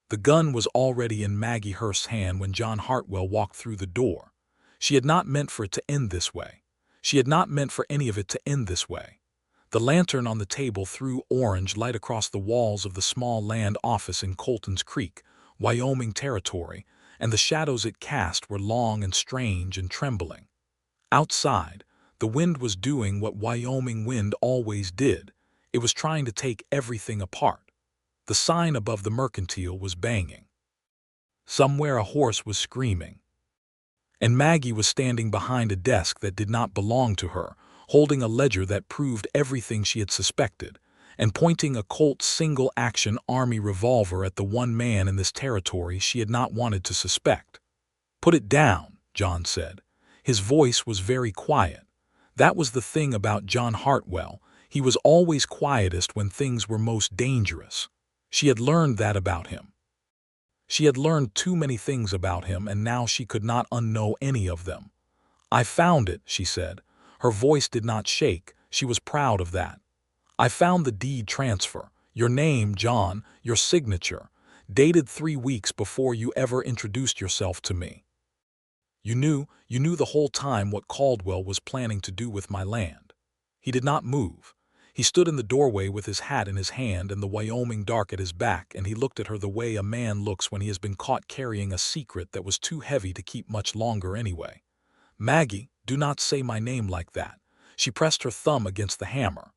The gun was already in Maggie Hurst's hand when John Hartwell walked through the door. She had not meant for it to end this way. She had not meant for any of it to end this way. The lantern on the table threw orange light across the walls of the small land office in Colton's Creek, Wyoming Territory, and the shadows it cast were long and strange and trembling. Outside, the wind was doing what Wyoming wind always did. It was trying to take everything apart. The sign above the mercantile was banging. Somewhere a horse was screaming. And Maggie was standing behind a desk that did not belong to her, holding a ledger that proved everything she had suspected, and pointing a Colt single-action army revolver at the one man in this territory she had not wanted to suspect. "Put it down," John said. His voice was very quiet. That was the thing about John Hartwell. He was always quietest when things were most dangerous. She had learned that about him. She had learned too many things about him, and now she could not unknow any of them. "I found it," she said. Her voice did not shake. She was proud of that. "I found the deed transfer. Your name, John, your signature, dated 3 weeks before you ever introduced yourself to me. You knew the whole time what Caldwell was planning to do with my land." He did not move. He stood in the doorway with his hat in his hand and the Wyoming dark at his back, and he looked at her the way a man looks when he has been caught carrying a secret that was too heavy to keep much longer anyway. "Maggie, do not say my name like that." She pressed her thumb against the hammer.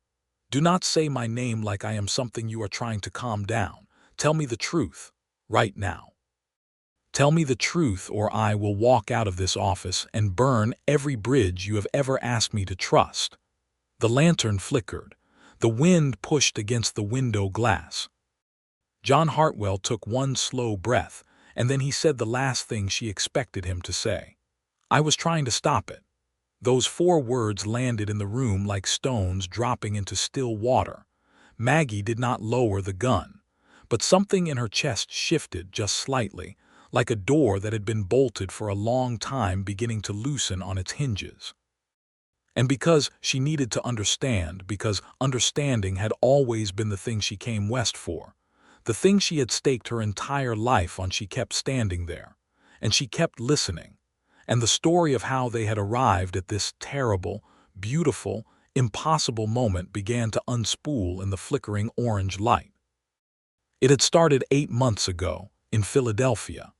"Do not say my name like I am something you are trying to calm down. Tell me the truth, right now. Tell me the truth, or I will walk out of this office and burn every bridge you have ever asked me to trust." The lantern flickered. The wind pushed against the window glass. John Hartwell took one slow breath, and then he said the last thing she expected him to say. "I was trying to stop it." Those 4 words landed in the room like stones dropping into still water. Maggie did not lower the gun, but something in her chest shifted just slightly, like a door that had been bolted for a long time beginning to loosen on its hinges. And because she needed to understand, because understanding had always been the thing she came west for, the thing she had staked her entire life on, she kept standing there, and she kept listening. And the story of how they had arrived at this terrible, beautiful, impossible moment began to unspool in the flickering orange light. It had started 8 months ago, in Philadelphia.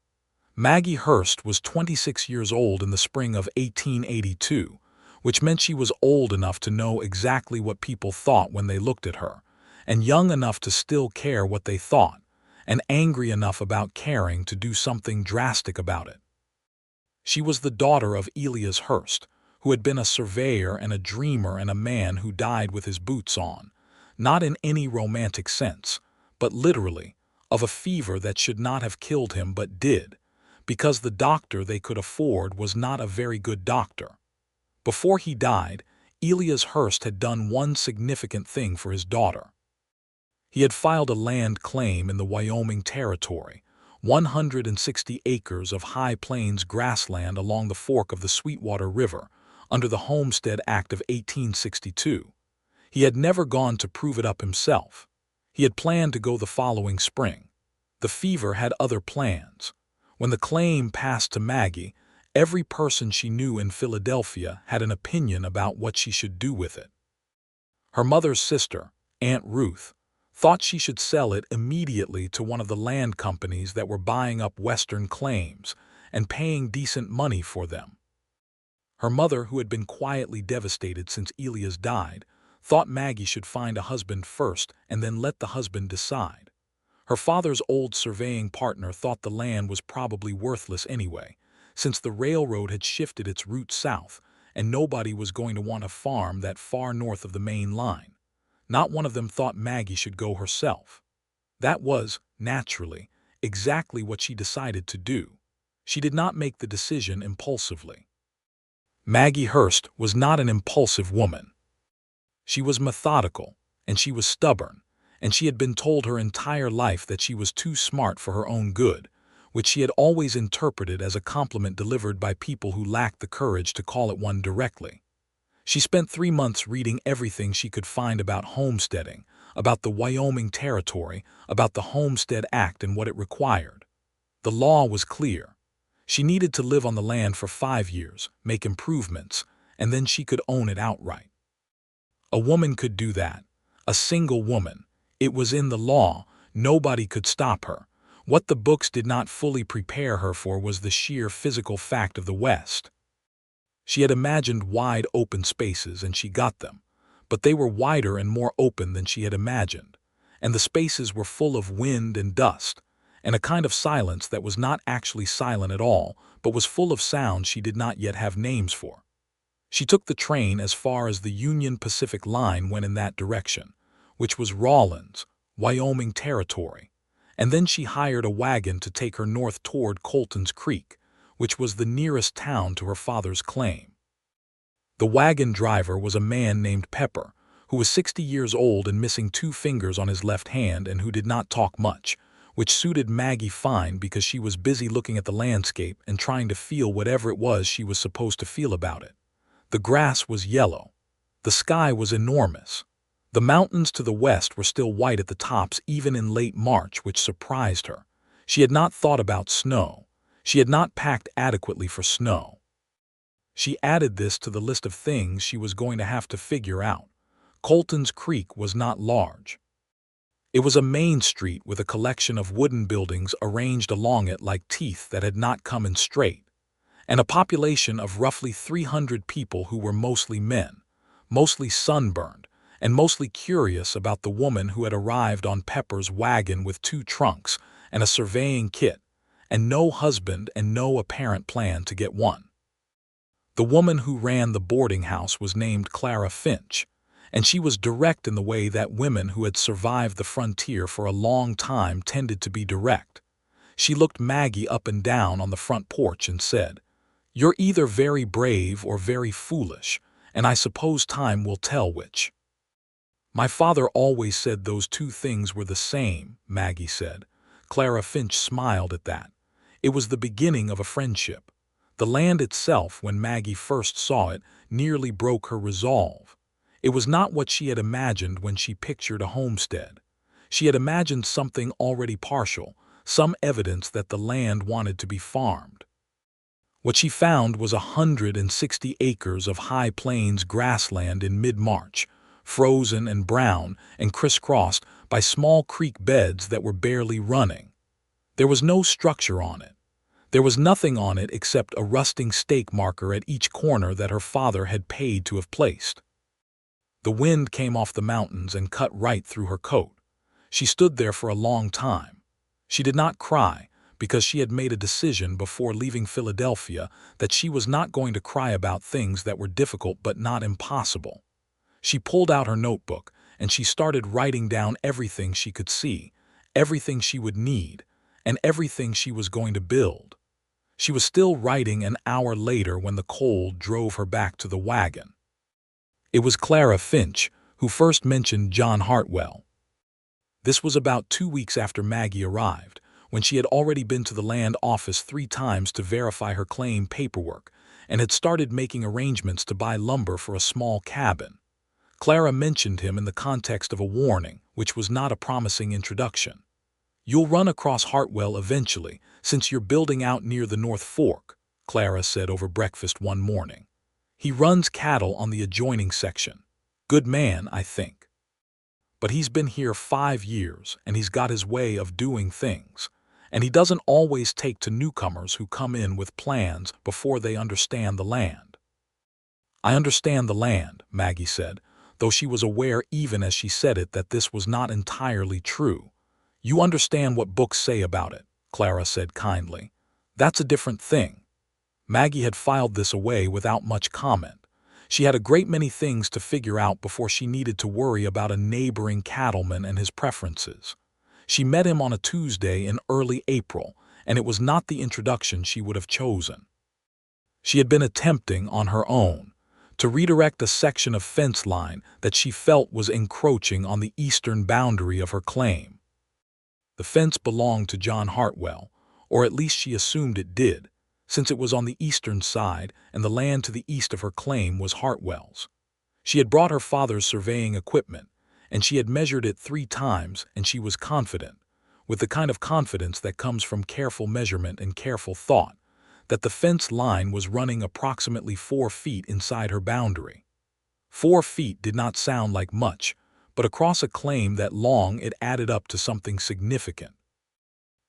Maggie Hurst was 26 years old in the spring of 1882, which meant she was old enough to know exactly what people thought when they looked at her, and young enough to still care what they thought, and angry enough about caring to do something drastic about it. She was the daughter of Elias Hurst, who had been a surveyor and a dreamer and a man who died with his boots on, not in any romantic sense, but literally, of a fever that should not have killed him but did, because the doctor they could afford was not a very good doctor. Before he died, Elias Hurst had done one significant thing for his daughter. He had filed a land claim in the Wyoming Territory, 160 acres of high plains grassland along the fork of the Sweetwater River, under the Homestead Act of 1862. He had never gone to prove it up himself. He had planned to go the following spring. The fever had other plans. When the claim passed to Maggie, every person she knew in Philadelphia had an opinion about what she should do with it. Her mother's sister, Aunt Ruth, thought she should sell it immediately to one of the land companies that were buying up Western claims and paying decent money for them. Her mother, who had been quietly devastated since Elias died, thought Maggie should find a husband first and then let the husband decide. Her father's old surveying partner thought the land was probably worthless anyway, since the railroad had shifted its route south, and nobody was going to want a farm that far north of the main line. Not one of them thought Maggie should go herself. That was, naturally, exactly what she decided to do. She did not make the decision impulsively. Maggie Hurst was not an impulsive woman. She was methodical, and she was stubborn, and she had been told her entire life that she was too smart for her own good, which she had always interpreted as a compliment delivered by people who lacked the courage to call it one directly. She spent 3 months reading everything she could find about homesteading, about the Wyoming Territory, about the Homestead Act and what it required. The law was clear. She needed to live on the land for 5 years, make improvements, and then she could own it outright. A woman could do that. A single woman. It was in the law. Nobody could stop her. What the books did not fully prepare her for was the sheer physical fact of the West. She had imagined wide open spaces, and she got them. But they were wider and more open than she had imagined. And the spaces were full of wind and dust, and a kind of silence that was not actually silent at all, but was full of sounds she did not yet have names for. She took the train as far as the Union Pacific Line went in that direction, which was Rawlins, Wyoming Territory, and then she hired a wagon to take her north toward Colton's Creek, which was the nearest town to her father's claim. The wagon driver was a man named Pepper, who was 60 years old and missing 2 fingers on his left hand and who did not talk much, which suited Maggie fine because she was busy looking at the landscape and trying to feel whatever it was she was supposed to feel about it. The grass was yellow. The sky was enormous. The mountains to the west were still white at the tops even in late March, which surprised her. She had not thought about snow. She had not packed adequately for snow. She added this to the list of things she was going to have to figure out. Colton's Creek was not large. It was a main street with a collection of wooden buildings arranged along it like teeth that had not come in straight, and a population of roughly 300 people who were mostly men, mostly sunburned, and mostly curious about the woman who had arrived on Pepper's wagon with 2 trunks and a surveying kit, and no husband and no apparent plan to get one. The woman who ran the boarding house was named Clara Finch, and she was direct in the way that women who had survived the frontier for a long time tended to be direct. She looked Maggie up and down on the front porch and said, "You're either very brave or very foolish, and I suppose time will tell which." "My father always said those 2 things were the same," Maggie said. Clara Finch smiled at that. It was the beginning of a friendship. The land itself, when Maggie first saw it, nearly broke her resolve. It was not what she had imagined when she pictured a homestead. She had imagined something already partial, some evidence that the land wanted to be farmed. What she found was 160 acres of high plains grassland in mid-March, frozen and brown and crisscrossed by small creek beds that were barely running. There was no structure on it. There was nothing on it except a rusting stake marker at each corner that her father had paid to have placed. The wind came off the mountains and cut right through her coat. She stood there for a long time. She did not cry, because she had made a decision before leaving Philadelphia that she was not going to cry about things that were difficult but not impossible. She pulled out her notebook, and she started writing down everything she could see, everything she would need, and everything she was going to build. She was still writing an hour later when the cold drove her back to the wagon. It was Clara Finch who first mentioned John Hartwell. This was about 2 weeks after Maggie arrived, when she had already been to the land office 3 times to verify her claim paperwork and had started making arrangements to buy lumber for a small cabin. Clara mentioned him in the context of a warning, which was not a promising introduction. "You'll run across Hartwell eventually, since you're building out near the North Fork," Clara said over breakfast one morning. "He runs cattle on the adjoining section. Good man, I think. But he's been here 5 years, and he's got his way of doing things, and he doesn't always take to newcomers who come in with plans before they understand the land." "I understand the land," Maggie said, though she was aware even as she said it that this was not entirely true. "You understand what books say about it," Clara said kindly. "That's a different thing." Maggie had filed this away without much comment. She had a great many things to figure out before she needed to worry about a neighboring cattleman and his preferences. She met him on a Tuesday in early April, and it was not the introduction she would have chosen. She had been attempting, on her own, to redirect a section of fence line that she felt was encroaching on the eastern boundary of her claim. The fence belonged to John Hartwell, or at least she assumed it did, since it was on the eastern side and the land to the east of her claim was Hartwell's. She had brought her father's surveying equipment, and she had measured it 3 times, and she was confident, with the kind of confidence that comes from careful measurement and careful thought, that the fence line was running approximately 4 feet inside her boundary. 4 feet did not sound like much, but across a claim that long it added up to something significant.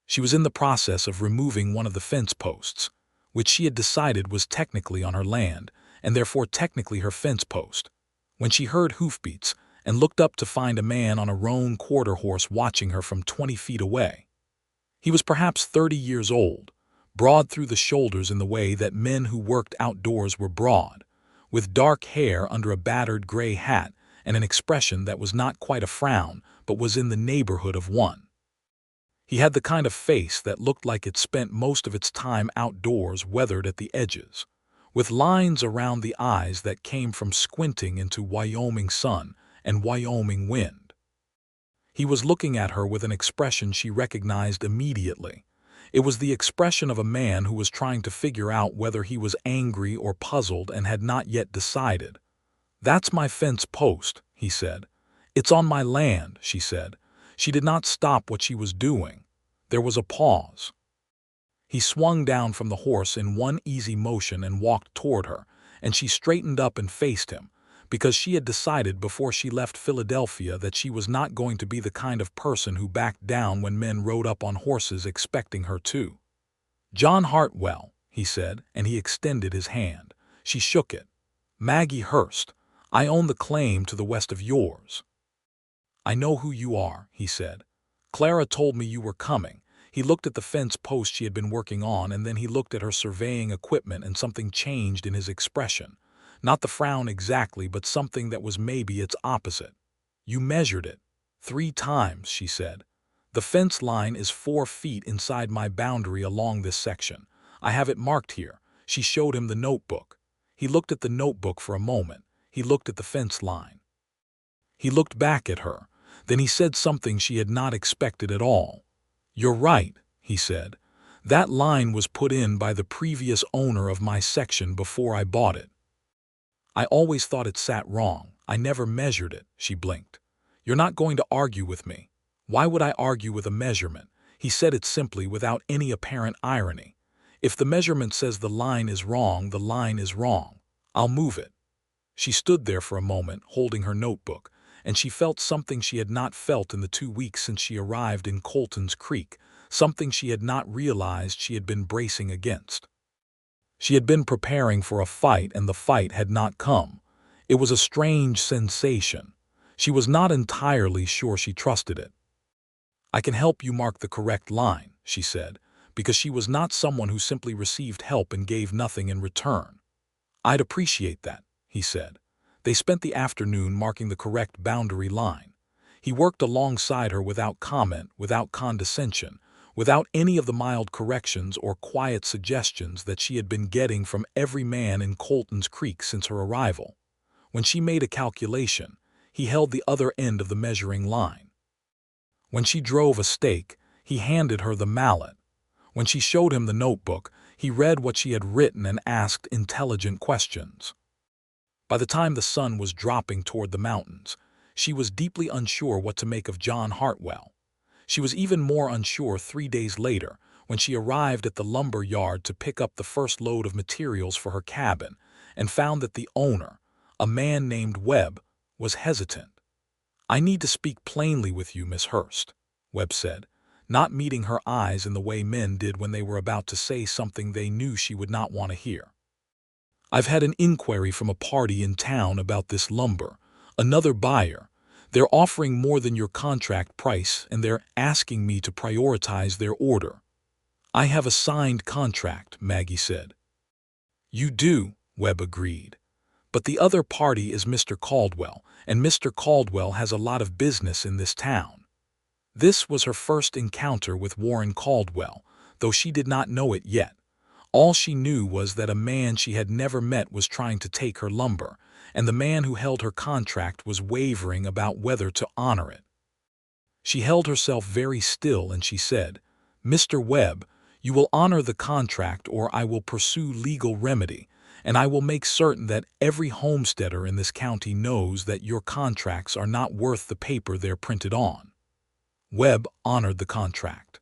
She was in the process of removing one of the fence posts, which she had decided was technically on her land, and therefore technically her fence post, when she heard hoofbeats and looked up to find a man on a roan quarter horse watching her from 20 feet away. He was perhaps 30 years old, broad through the shoulders in the way that men who worked outdoors were broad, with dark hair under a battered gray hat and an expression that was not quite a frown but was in the neighborhood of one. He had the kind of face that looked like it spent most of its time outdoors, weathered at the edges, with lines around the eyes that came from squinting into Wyoming sun and Wyoming wind. He was looking at her with an expression she recognized immediately. It was the expression of a man who was trying to figure out whether he was angry or puzzled and had not yet decided. "That's my fence post," he said. "It's on my land," she said. She did not stop what she was doing. There was a pause. He swung down from the horse in one easy motion and walked toward her, and she straightened up and faced him, because she had decided before she left Philadelphia that she was not going to be the kind of person who backed down when men rode up on horses expecting her to. "John Hartwell," he said, and he extended his hand. She shook it. "Maggie Hurst, I own the claim to the west of yours." "I know who you are," he said. "Clara told me you were coming." He looked at the fence post she had been working on, and then he looked at her surveying equipment, and something changed in his expression. Not the frown exactly, but something that was maybe its opposite. "You measured it 3 times," she said. "The fence line is 4 feet inside my boundary along this section. I have it marked here." She showed him the notebook. He looked at the notebook for a moment. He looked at the fence line. He looked back at her. Then he said something she had not expected at all. "You're right," he said. "That line was put in by the previous owner of my section before I bought it. I always thought it sat wrong. I never measured it." She blinked. "You're not going to argue with me." "Why would I argue with a measurement?" He said it simply, without any apparent irony. "If the measurement says the line is wrong, the line is wrong. I'll move it." She stood there for a moment, holding her notebook, and she felt something she had not felt in the 2 weeks since she arrived in Colton's Creek, something she had not realized she had been bracing against. She had been preparing for a fight, and the fight had not come. It was a strange sensation. She was not entirely sure she trusted it. "I can help you mark the correct line," she said, because she was not someone who simply received help and gave nothing in return. "I'd appreciate that," he said. They spent the afternoon marking the correct boundary line. He worked alongside her without comment, without condescension, without any of the mild corrections or quiet suggestions that she had been getting from every man in Colton's Creek since her arrival. When she made a calculation, he held the other end of the measuring line. When she drove a stake, he handed her the mallet. When she showed him the notebook, he read what she had written and asked intelligent questions. By the time the sun was dropping toward the mountains, she was deeply unsure what to make of John Hartwell. She was even more unsure 3 days later, when she arrived at the lumber yard to pick up the first load of materials for her cabin, and found that the owner, a man named Webb, was hesitant. "I need to speak plainly with you, Miss Hurst," Webb said, not meeting her eyes in the way men did when they were about to say something they knew she would not want to hear. "I've had an inquiry from a party in town about this lumber, another buyer. They're offering more than your contract price, and they're asking me to prioritize their order." "I have a signed contract," Maggie said. "You do," Webb agreed. "But the other party is Mr. Caldwell, and Mr. Caldwell has a lot of business in this town." This was her first encounter with Warren Caldwell, though she did not know it yet. All she knew was that a man she had never met was trying to take her lumber, and the man who held her contract was wavering about whether to honor it. She held herself very still, and she said, "Mr. Webb, you will honor the contract or I will pursue legal remedy, and I will make certain that every homesteader in this county knows that your contracts are not worth the paper they're printed on." Webb honored the contract,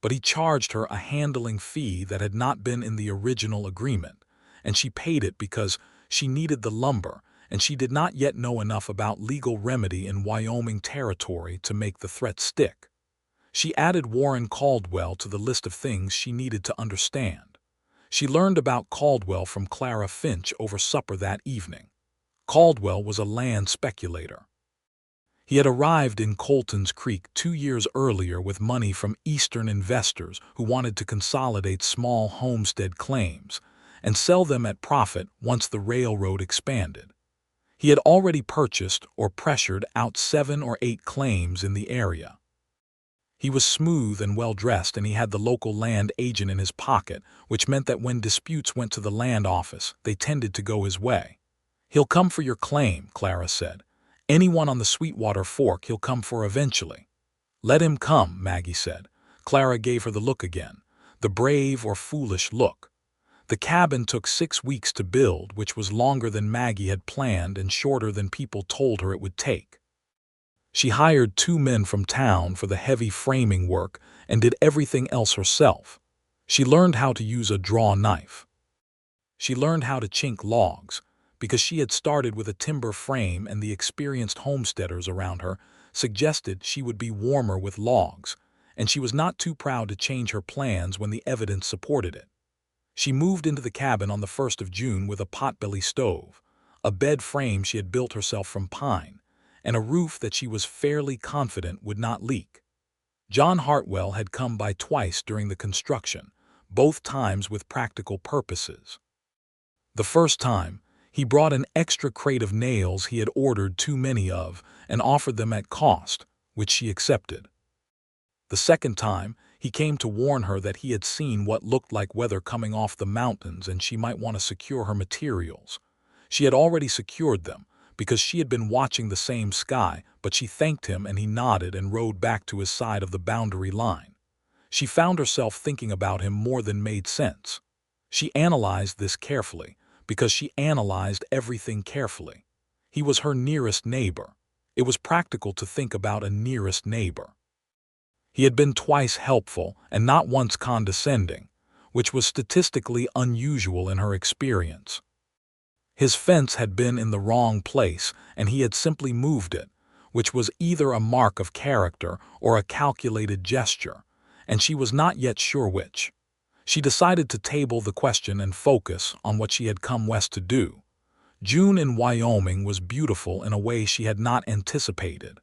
but he charged her a handling fee that had not been in the original agreement, and she paid it because she needed the lumber, and she did not yet know enough about legal remedy in Wyoming Territory to make the threat stick. She added Warren Caldwell to the list of things she needed to understand. She learned about Caldwell from Clara Finch over supper that evening. Caldwell was a land speculator. He had arrived in Colton's Creek 2 years earlier with money from Eastern investors who wanted to consolidate small homestead claims and sell them at profit once the railroad expanded. He had already purchased or pressured out 7 or 8 claims in the area. He was smooth and well-dressed, and he had the local land agent in his pocket, which meant that when disputes went to the land office, they tended to go his way. "He'll come for your claim," Clara said. "Anyone on the Sweetwater Fork he'll come for eventually." "Let him come," Maggie said. Clara gave her the look again, the brave or foolish look. The cabin took 6 weeks to build, which was longer than Maggie had planned and shorter than people told her it would take. She hired 2 men from town for the heavy framing work and did everything else herself. She learned how to use a draw knife. She learned how to chink logs, because she had started with a timber frame, and the experienced homesteaders around her suggested she would be warmer with logs, and she was not too proud to change her plans when the evidence supported it. She moved into the cabin on the 1st of June with a potbelly stove, a bed frame she had built herself from pine, and a roof that she was fairly confident would not leak. John Hartwell had come by twice during the construction, both times with practical purposes. The first time, he brought an extra crate of nails he had ordered too many of and offered them at cost, which she accepted. The second time, he came to warn her that he had seen what looked like weather coming off the mountains and she might want to secure her materials. She had already secured them, because she had been watching the same sky, but she thanked him and he nodded and rode back to his side of the boundary line. She found herself thinking about him more than made sense. She analyzed this carefully, because she analyzed everything carefully. He was her nearest neighbor. It was practical to think about a nearest neighbor. He had been twice helpful and not once condescending, which was statistically unusual in her experience. His fence had been in the wrong place, and he had simply moved it, which was either a mark of character or a calculated gesture, and she was not yet sure which. She decided to table the question and focus on what she had come west to do. June in Wyoming was beautiful in a way she had not anticipated.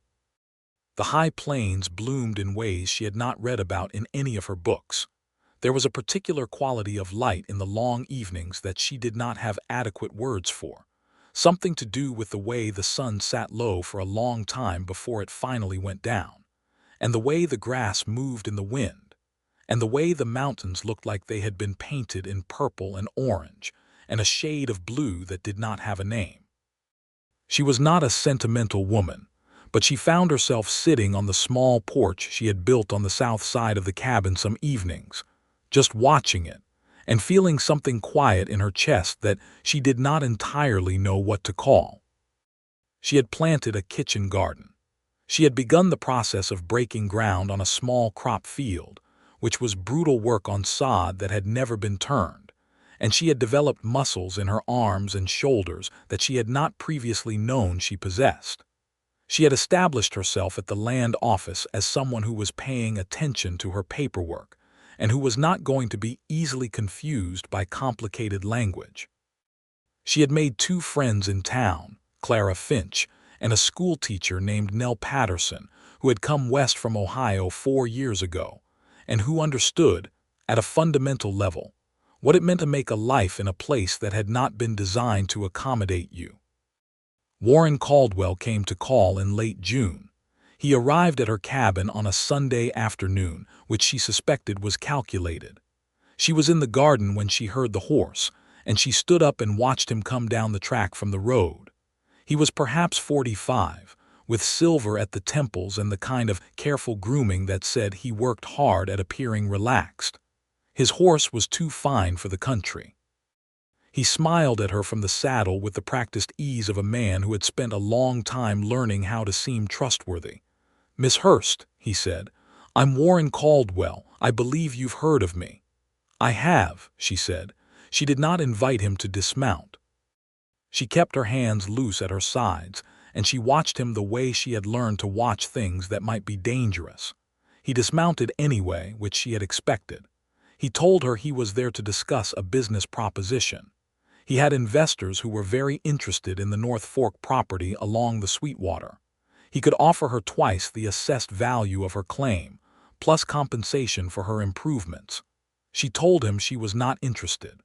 The high plains bloomed in ways she had not read about in any of her books. There was a particular quality of light in the long evenings that she did not have adequate words for, something to do with the way the sun sat low for a long time before it finally went down, and the way the grass moved in the wind, and the way the mountains looked like they had been painted in purple and orange, and a shade of blue that did not have a name. She was not a sentimental woman, but she found herself sitting on the small porch she had built on the south side of the cabin some evenings, just watching it, and feeling something quiet in her chest that she did not entirely know what to call. She had planted a kitchen garden. She had begun the process of breaking ground on a small crop field, which was brutal work on sod that had never been turned, and she had developed muscles in her arms and shoulders that she had not previously known she possessed. She had established herself at the land office as someone who was paying attention to her paperwork, and who was not going to be easily confused by complicated language. She had made 2 friends in town, Clara Finch, and a schoolteacher named Nell Patterson, who had come west from Ohio 4 years ago, and who understood, at a fundamental level, what it meant to make a life in a place that had not been designed to accommodate you. Warren Caldwell came to call in late June. He arrived at her cabin on a Sunday afternoon, which she suspected was calculated. She was in the garden when she heard the horse, and she stood up and watched him come down the track from the road. He was perhaps 45, with silver at the temples and the kind of careful grooming that said he worked hard at appearing relaxed. His horse was too fine for the country. He smiled at her from the saddle with the practiced ease of a man who had spent a long time learning how to seem trustworthy. "Miss Hurst," he said, "I'm Warren Caldwell. I believe you've heard of me." "I have," she said. She did not invite him to dismount. She kept her hands loose at her sides, and she watched him the way she had learned to watch things that might be dangerous. He dismounted anyway, which she had expected. He told her he was there to discuss a business proposition. He had investors who were very interested in the North Fork property along the Sweetwater. He could offer her twice the assessed value of her claim, plus compensation for her improvements. She told him she was not interested.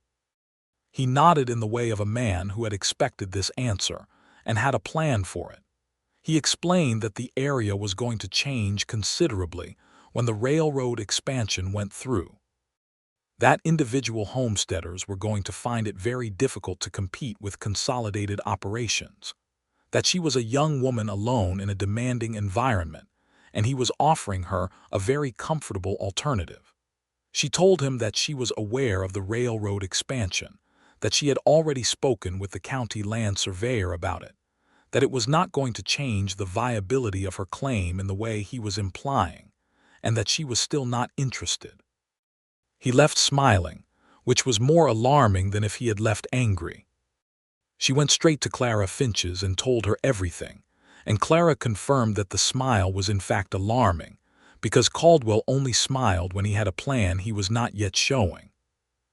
He nodded in the way of a man who had expected this answer and had a plan for it. He explained that the area was going to change considerably when the railroad expansion went through. That individual homesteaders were going to find it very difficult to compete with consolidated operations. That she was a young woman alone in a demanding environment, and he was offering her a very comfortable alternative. She told him that she was aware of the railroad expansion, that she had already spoken with the county land surveyor about it, that it was not going to change the viability of her claim in the way he was implying, and that she was still not interested. He left smiling, which was more alarming than if he had left angry. She went straight to Clara Finch's and told her everything, and Clara confirmed that the smile was in fact alarming, because Caldwell only smiled when he had a plan he was not yet showing.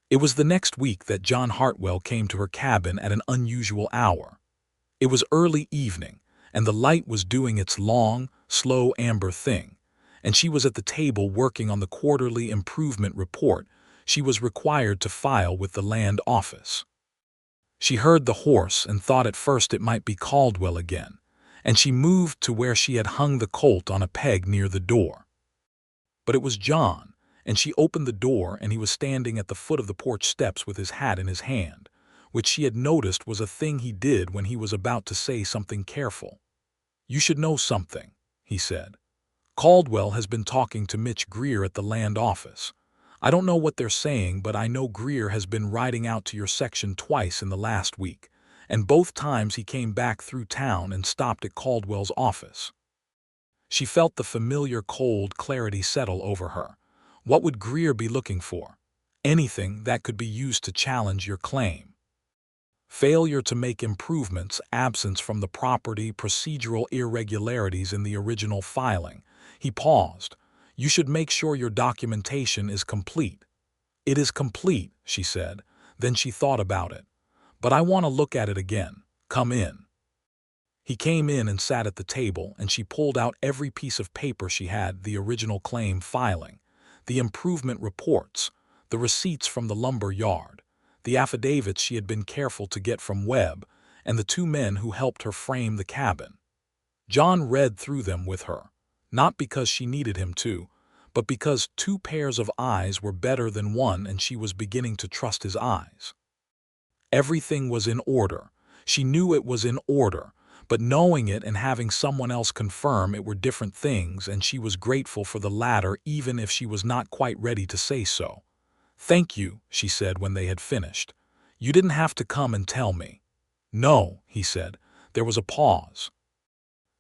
It was the next week that John Hartwell came to her cabin at an unusual hour. It was early evening, and the light was doing its long, slow amber thing, and she was at the table working on the quarterly improvement report she was required to file with the land office. She heard the horse and thought at first it might be Caldwell again, and she moved to where she had hung the colt on a peg near the door. But it was John, and she opened the door and he was standing at the foot of the porch steps with his hat in his hand, which she had noticed was a thing he did when he was about to say something careful. "You should know something," he said. "Caldwell has been talking to Mitch Greer at the land office. I don't know what they're saying, but I know Greer has been riding out to your section twice in the last week, and both times he came back through town and stopped at Caldwell's office." She felt the familiar cold clarity settle over her. What would Greer be looking for? Anything that could be used to challenge your claim. Failure to make improvements, absence from the property, procedural irregularities in the original filing. He paused. "You should make sure your documentation is complete." "It is complete," she said. Then she thought about it. "But I want to look at it again. Come in." He came in and sat at the table, and she pulled out every piece of paper she had, the original claim filing, the improvement reports, the receipts from the lumber yard, the affidavits she had been careful to get from Webb, and the two men who helped her frame the cabin. John read through them with her, not because she needed him to, but because two pairs of eyes were better than one and she was beginning to trust his eyes. Everything was in order. She knew it was in order, but knowing it and having someone else confirm it were different things, and she was grateful for the latter even if she was not quite ready to say so. "Thank you," she said when they had finished. "You didn't have to come and tell me." "No," he said. There was a pause.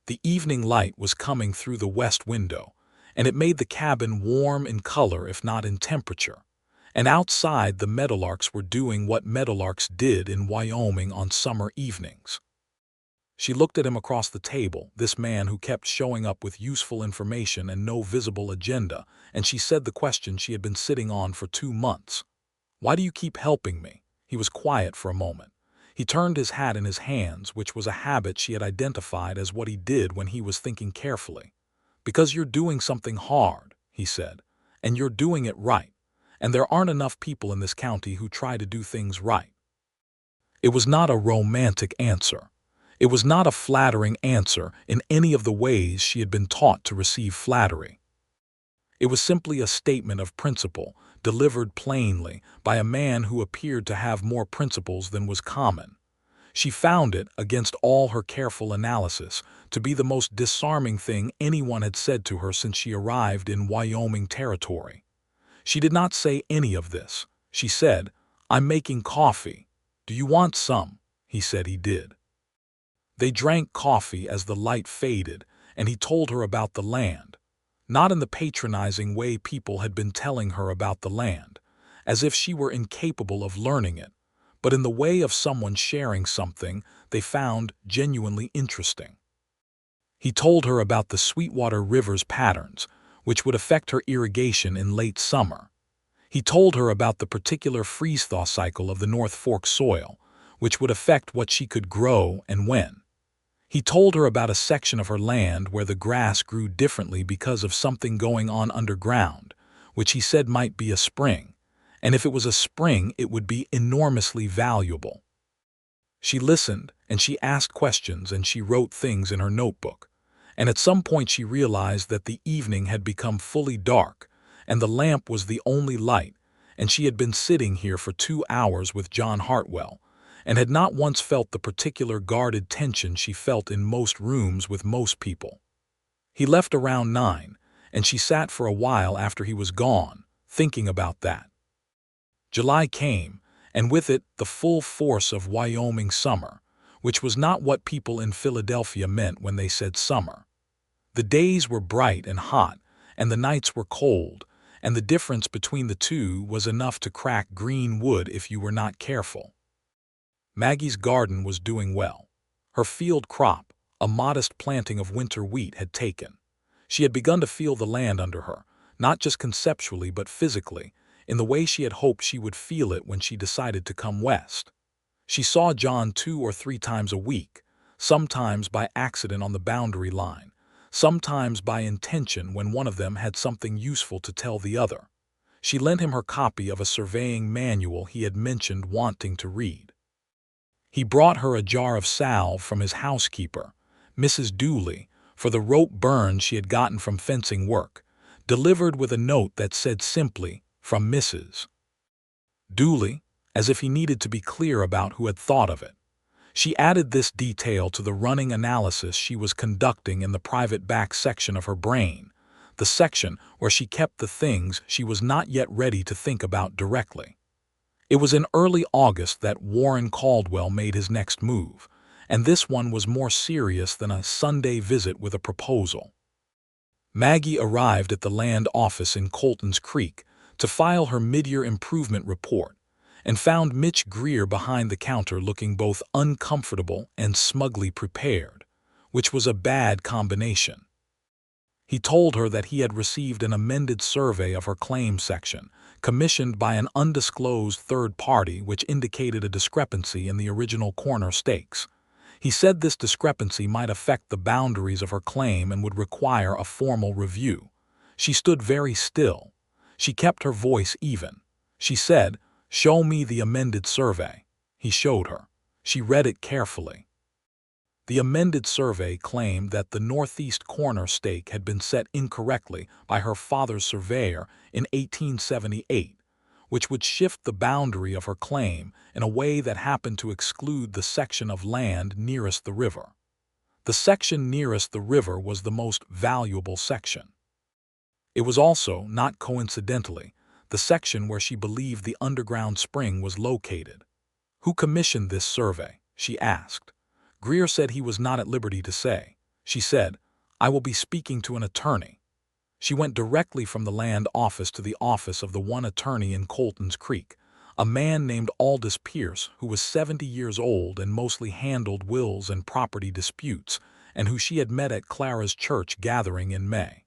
The evening light was coming through the west window, and it made the cabin warm in color if not in temperature. And outside the meadowlarks were doing what meadowlarks did in Wyoming on summer evenings. She looked at him across the table, this man who kept showing up with useful information and no visible agenda, and she said the question she had been sitting on for 2 months. "Why do you keep helping me?" He was quiet for a moment. He turned his hat in his hands, which was a habit she had identified as what he did when he was thinking carefully. "Because you're doing something hard," he said, "and you're doing it right, and there aren't enough people in this county who try to do things right." It was not a romantic answer. It was not a flattering answer in any of the ways she had been taught to receive flattery. It was simply a statement of principle, delivered plainly by a man who appeared to have more principles than was common. She found it, against all her careful analysis, to be the most disarming thing anyone had said to her since she arrived in Wyoming Territory. She did not say any of this. She said, "I'm making coffee. "Do you want some?" He said he did. They drank coffee as the light faded, and he told her about the land. Not in the patronizing way people had been telling her about the land, as if she were incapable of learning it, but in the way of someone sharing something they found genuinely interesting. He told her about the Sweetwater River's patterns, which would affect her irrigation in late summer. He told her about the particular freeze-thaw cycle of the North Fork soil, which would affect what she could grow and when. He told her about a section of her land where the grass grew differently because of something going on underground, which he said might be a spring, and if it was a spring it would be enormously valuable. She listened, and she asked questions, and she wrote things in her notebook, and at some point she realized that the evening had become fully dark, and the lamp was the only light, and she had been sitting here for 2 hours with John Hartwell, and had not once felt the particular guarded tension she felt in most rooms with most people. He left around 9, and she sat for a while after he was gone, thinking about that. July came, and with it the full force of Wyoming summer, which was not what people in Philadelphia meant when they said summer. The days were bright and hot, and the nights were cold, and the difference between the two was enough to crack green wood if you were not careful. Maggie's garden was doing well. Her field crop, a modest planting of winter wheat, had taken. She had begun to feel the land under her, not just conceptually but physically, in the way she had hoped she would feel it when she decided to come west. She saw John 2 or 3 times a week, sometimes by accident on the boundary line, sometimes by intention when one of them had something useful to tell the other. She lent him her copy of a surveying manual he had mentioned wanting to read. He brought her a jar of salve from his housekeeper, Mrs. Dooley, for the rope burn she had gotten from fencing work, delivered with a note that said simply, "From Mrs. Dooley," as if he needed to be clear about who had thought of it. She added this detail to the running analysis she was conducting in the private back section of her brain, the section where she kept the things she was not yet ready to think about directly. It was in early August that Warren Caldwell made his next move, and this one was more serious than a Sunday visit with a proposal. Maggie arrived at the land office in Colton's Creek to file her mid-year improvement report, and found Mitch Greer behind the counter looking both uncomfortable and smugly prepared, which was a bad combination. He told her that he had received an amended survey of her claim section, commissioned by an undisclosed third party, which indicated a discrepancy in the original corner stakes. He said this discrepancy might affect the boundaries of her claim and would require a formal review. She stood very still. She kept her voice even. She said, "Show me the amended survey." He showed her. She read it carefully. The amended survey claimed that the northeast corner stake had been set incorrectly by her father's surveyor in 1878, which would shift the boundary of her claim in a way that happened to exclude the section of land nearest the river. The section nearest the river was the most valuable section. It was also, not coincidentally, the section where she believed the underground spring was located. "Who commissioned this survey?" she asked. Greer said he was not at liberty to say. She said, "I will be speaking to an attorney." She went directly from the land office to the office of the one attorney in Colton's Creek, a man named Aldous Pierce, who was 70 years old and mostly handled wills and property disputes, and who she had met at Clara's church gathering in May.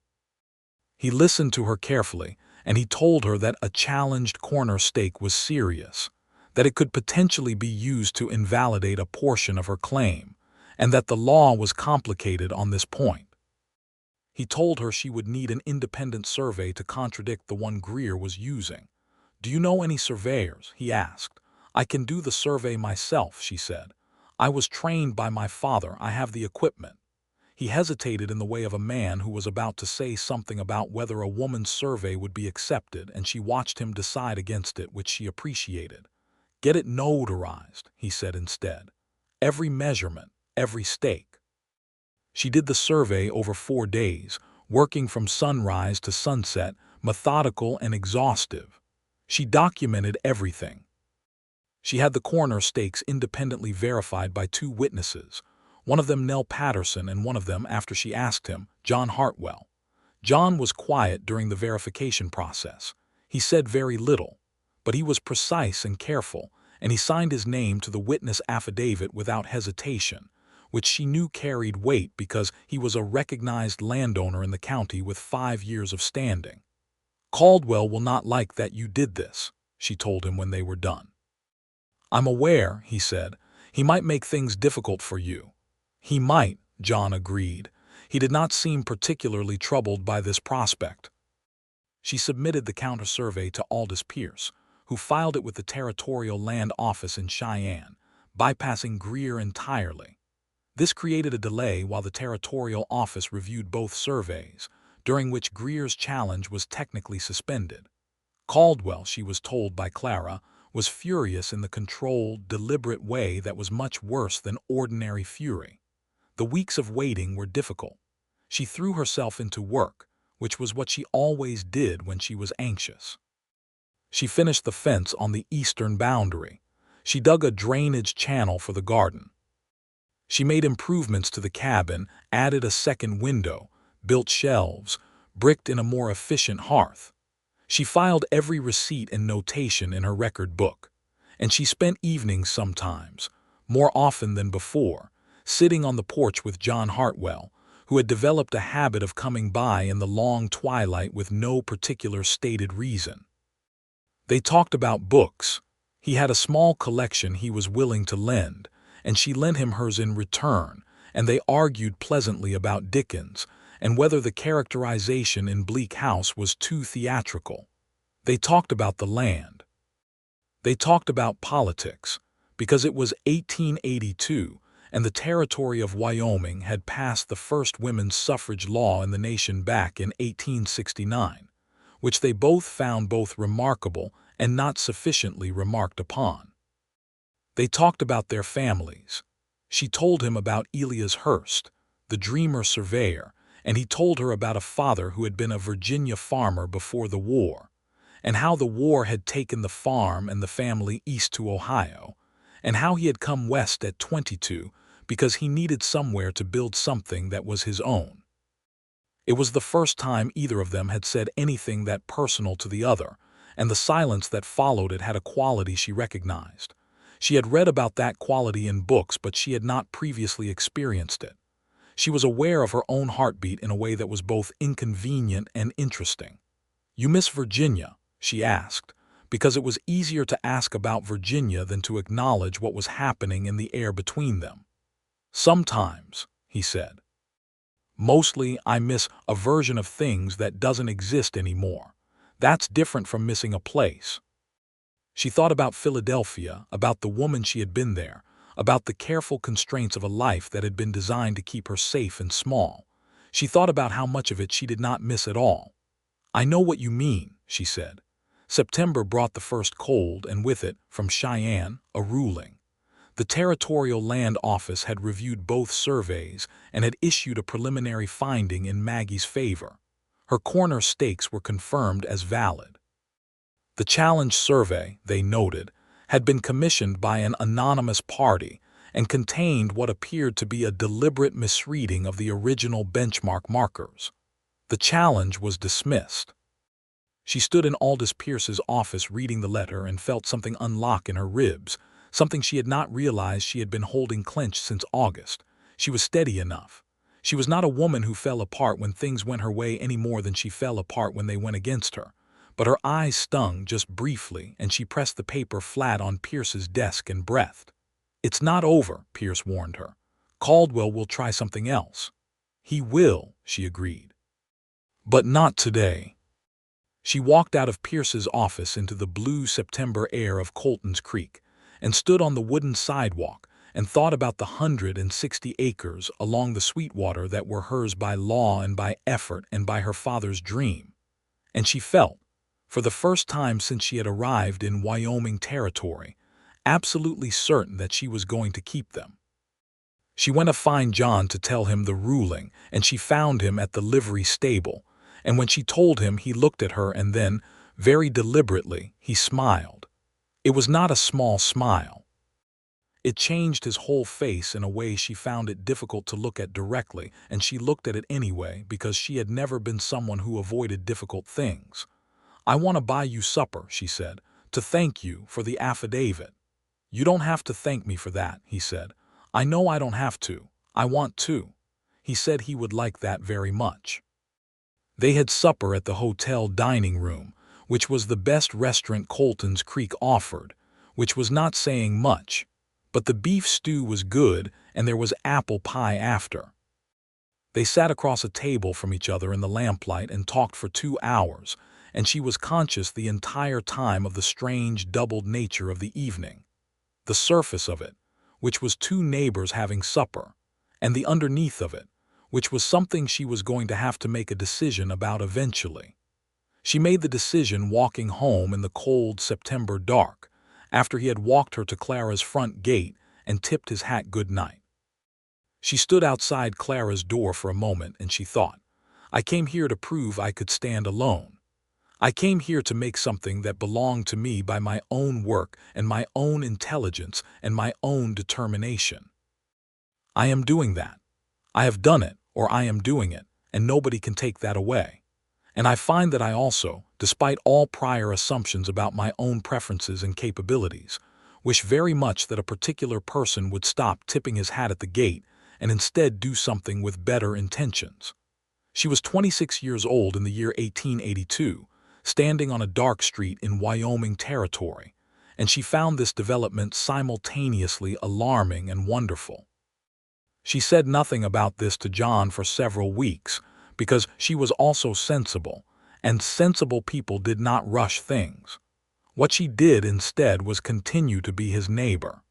He listened to her carefully, and he told her that a challenged corner stake was serious, that it could potentially be used to invalidate a portion of her claim, and that the law was complicated on this point. He told her she would need an independent survey to contradict the one Greer was using. "Do you know any surveyors?" he asked. "I can do the survey myself," she said. "I was trained by my father. I have the equipment." He hesitated in the way of a man who was about to say something about whether a woman's survey would be accepted, and she watched him decide against it, which she appreciated. "Get it notarized," he said instead. "Every measurement, every stake." She did the survey over 4 days, working from sunrise to sunset, methodical and exhaustive. She documented everything. She had the coroner stakes independently verified by 2 witnesses, one of them Nell Patterson and one of them, after she asked him, John Hartwell. John was quiet during the verification process. He said very little, but he was precise and careful, and he signed his name to the witness affidavit without hesitation, which she knew carried weight because he was a recognized landowner in the county with 5 years of standing. "Caldwell will not like that you did this," she told him when they were done. "I'm aware," he said. "He might make things difficult for you." "He might," John agreed. He did not seem particularly troubled by this prospect. She submitted the counter-survey to Aldous Pierce, who filed it with the Territorial Land Office in Cheyenne, bypassing Greer entirely. This created a delay while the Territorial Office reviewed both surveys, during which Greer's challenge was technically suspended. Caldwell, she was told by Clara, was furious in the controlled, deliberate way that was much worse than ordinary fury. The weeks of waiting were difficult. She threw herself into work, which was what she always did when she was anxious. She finished the fence on the eastern boundary. She dug a drainage channel for the garden. She made improvements to the cabin, added a second window, built shelves, bricked in a more efficient hearth. She filed every receipt and notation in her record book, and she spent evenings sometimes, more often than before, sitting on the porch with John Hartwell, who had developed a habit of coming by in the long twilight with no particular stated reason. They talked about books. He had a small collection he was willing to lend, and she lent him hers in return, and they argued pleasantly about Dickens and whether the characterization in Bleak House was too theatrical. They talked about the land. They talked about politics, because it was 1882 and the territory of Wyoming had passed the first women's suffrage law in the nation back in 1869, which they both found both remarkable and not sufficiently remarked upon. They talked about their families. She told him about Elias Hurst, the dreamer surveyor, and he told her about a father who had been a Virginia farmer before the war, and how the war had taken the farm and the family east to Ohio, and how he had come west at 22 because he needed somewhere to build something that was his own. It was the first time either of them had said anything that personal to the other, and the silence that followed it had a quality she recognized. She had read about that quality in books, but she had not previously experienced it. She was aware of her own heartbeat in a way that was both inconvenient and interesting. "You miss Virginia?" she asked, because it was easier to ask about Virginia than to acknowledge what was happening in the air between them. "Sometimes," he said. "Mostly I miss a version of things that doesn't exist anymore. That's different from missing a place." She thought about Philadelphia, about the woman she had been there, about the careful constraints of a life that had been designed to keep her safe and small. She thought about how much of it she did not miss at all. "I know what you mean," she said. September brought the first cold, and with it, from Cheyenne, a ruling. The Territorial Land Office had reviewed both surveys and had issued a preliminary finding in Maggie's favor. Her corner stakes were confirmed as valid. The challenge survey, they noted, had been commissioned by an anonymous party and contained what appeared to be a deliberate misreading of the original benchmark markers. The challenge was dismissed. She stood in Aldous Pierce's office reading the letter and felt something unlock in her ribs, something she had not realized she had been holding clenched since August. She was steady enough. She was not a woman who fell apart when things went her way any more than she fell apart when they went against her. But her eyes stung just briefly, and she pressed the paper flat on Pierce's desk and breathed. "It's not over," Pierce warned her. "Caldwell will try something else." "He will," she agreed. "But not today." She walked out of Pierce's office into the blue September air of Colton's Creek and stood on the wooden sidewalk and thought about the 160 acres along the Sweetwater that were hers by law and by effort and by her father's dream. And she felt, for the first time since she had arrived in Wyoming Territory, absolutely certain that she was going to keep them. She went to find John to tell him the ruling, and she found him at the livery stable, and when she told him, he looked at her and then, very deliberately, he smiled. It was not a small smile. It changed his whole face in a way she found it difficult to look at directly, and she looked at it anyway because she had never been someone who avoided difficult things. "I want to buy you supper," she said, "to thank you for the affidavit." "You don't have to thank me for that," he said. "I know I don't have to. I want to." He said he would like that very much. They had supper at the hotel dining room, which was the best restaurant Colton's Creek offered, which was not saying much. But the beef stew was good, and there was apple pie after. They sat across a table from each other in the lamplight and talked for 2 hours, and she was conscious the entire time of the strange doubled nature of the evening. The surface of it, which was two neighbors having supper, and the underneath of it, which was something she was going to have to make a decision about eventually. She made the decision walking home in the cold September dark, after he had walked her to Clara's front gate and tipped his hat good night. She stood outside Clara's door for a moment and she thought, "I came here to prove I could stand alone. I came here to make something that belonged to me by my own work and my own intelligence and my own determination. I am doing that. I have done it, or I am doing it, and nobody can take that away. And I find that I also, despite all prior assumptions about my own preferences and capabilities, wish very much that a particular person would stop tipping his hat at the gate and instead do something with better intentions." She was 26 years old in the year 1882, standing on a dark street in Wyoming Territory, and she found this development simultaneously alarming and wonderful. She said nothing about this to John for several weeks, because she was also sensible, and sensible people did not rush things. What she did instead was continue to be his neighbor.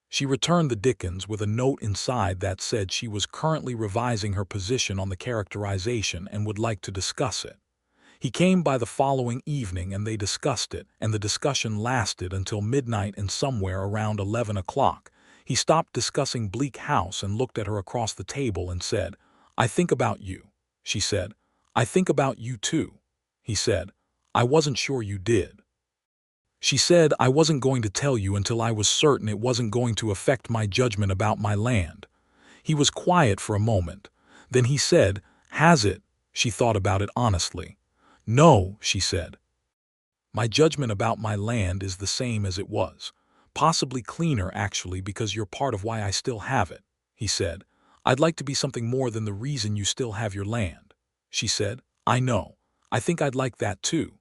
She returned the Dickens with a note inside that said she was currently revising her position on the characterization and would like to discuss it. He came by the following evening and they discussed it, and the discussion lasted until midnight, and somewhere around 11 o'clock. He stopped discussing Bleak House and looked at her across the table and said, "I think about you." She said, "I think about you too." He said, "I wasn't sure you did." She said, "I wasn't going to tell you until I was certain it wasn't going to affect my judgment about my land." He was quiet for a moment. Then he said, "Has it?" She thought about it honestly. "No," she said. "My judgment about my land is the same as it was. Possibly cleaner, actually, because you're part of why I still have it." He said, "I'd like to be something more than the reason you still have your land." She said, "I know. I think I'd like that too."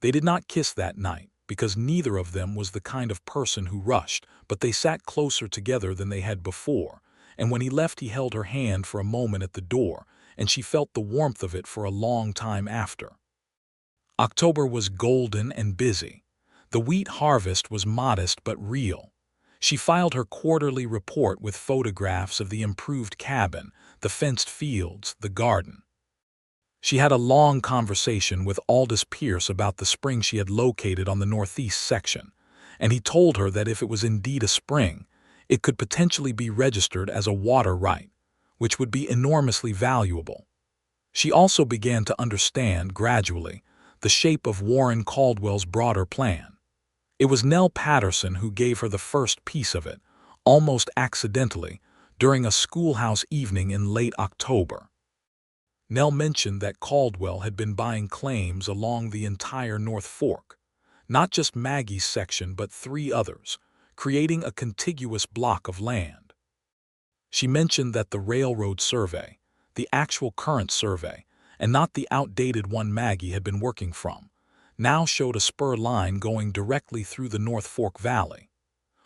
They did not kiss that night, because neither of them was the kind of person who rushed, but they sat closer together than they had before, and when he left he held her hand for a moment at the door, and she felt the warmth of it for a long time after. October was golden and busy. The wheat harvest was modest but real. She filed her quarterly report with photographs of the improved cabin, the fenced fields, the garden. She had a long conversation with Aldous Pierce about the spring she had located on the northeast section, and he told her that if it was indeed a spring, it could potentially be registered as a water right, which would be enormously valuable. She also began to understand, gradually, the shape of Warren Caldwell's broader plan. It was Nell Patterson who gave her the first piece of it, almost accidentally, during a schoolhouse evening in late October. Nell mentioned that Caldwell had been buying claims along the entire North Fork, not just Maggie's section but 3 others, creating a contiguous block of land. She mentioned that the railroad survey, the actual current survey, and not the outdated one Maggie had been working from, now showed a spur line going directly through the North Fork Valley.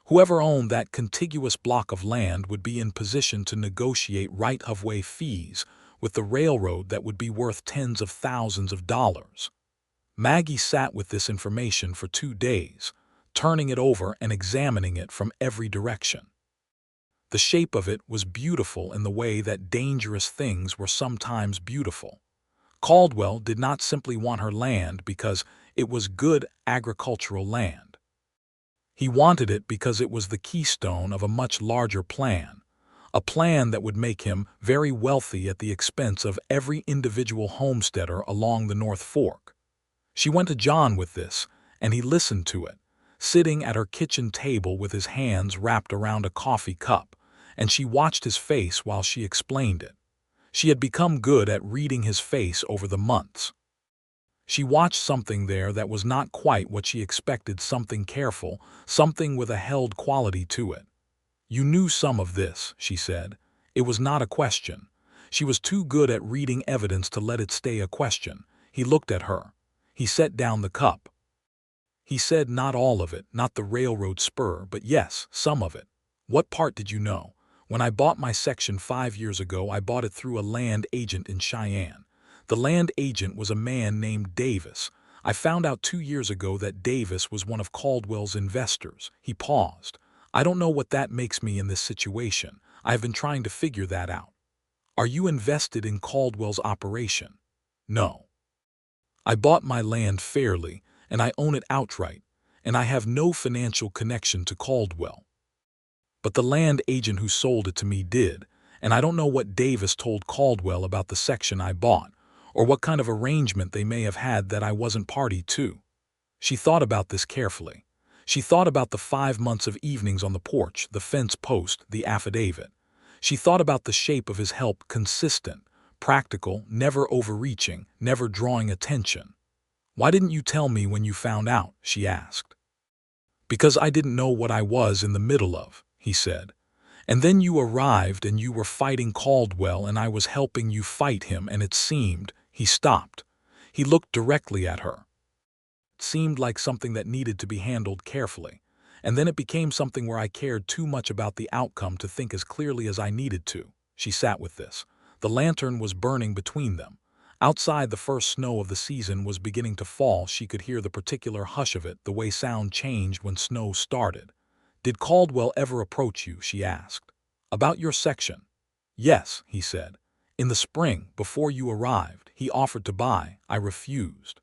Whoever owned that contiguous block of land would be in position to negotiate right-of-way fees with the railroad that would be worth tens of thousands of dollars. Maggie sat with this information for 2 days, turning it over and examining it from every direction. The shape of it was beautiful in the way that dangerous things were sometimes beautiful. Caldwell did not simply want her land because it was good agricultural land. He wanted it because it was the keystone of a much larger plan, a plan that would make him very wealthy at the expense of every individual homesteader along the North Fork. She went to John with this, and he listened to it, sitting at her kitchen table with his hands wrapped around a coffee cup, and she watched his face while she explained it. She had become good at reading his face over the months. She watched something there that was not quite what she expected, something careful, something with a held quality to it. "You knew some of this," she said. It was not a question. She was too good at reading evidence to let it stay a question. He looked at her. He set down the cup. He said, "Not all of it, not the railroad spur, but yes, some of it." "What part did you know?" "When I bought my section 5 years ago, I bought it through a land agent in Cheyenne. The land agent was a man named Davis. I found out 2 years ago that Davis was one of Caldwell's investors." He paused. "I don't know what that makes me in this situation. I have been trying to figure that out." "Are you invested in Caldwell's operation?" "No. I bought my land fairly, and I own it outright, and I have no financial connection to Caldwell. But the land agent who sold it to me did, and I don't know what Davis told Caldwell about the section I bought, or what kind of arrangement they may have had that I wasn't party to." She thought about this carefully. She thought about the 5 months of evenings on the porch, the fence post, the affidavit. She thought about the shape of his help, consistent, practical, never overreaching, never drawing attention. "Why didn't you tell me when you found out?" she asked. "Because I didn't know what I was in the middle of," he said. "And then you arrived and you were fighting Caldwell and I was helping you fight him, and it seemed—" He stopped. He looked directly at her. "It seemed like something that needed to be handled carefully. And then it became something where I cared too much about the outcome to think as clearly as I needed to." She sat with this. The lantern was burning between them. Outside, the first snow of the season was beginning to fall. She could hear the particular hush of it, the way sound changed when snow started. "Did Caldwell ever approach you?" she asked. "About your section?" "Yes," he said. "In the spring, before you arrived, he offered to buy. I refused."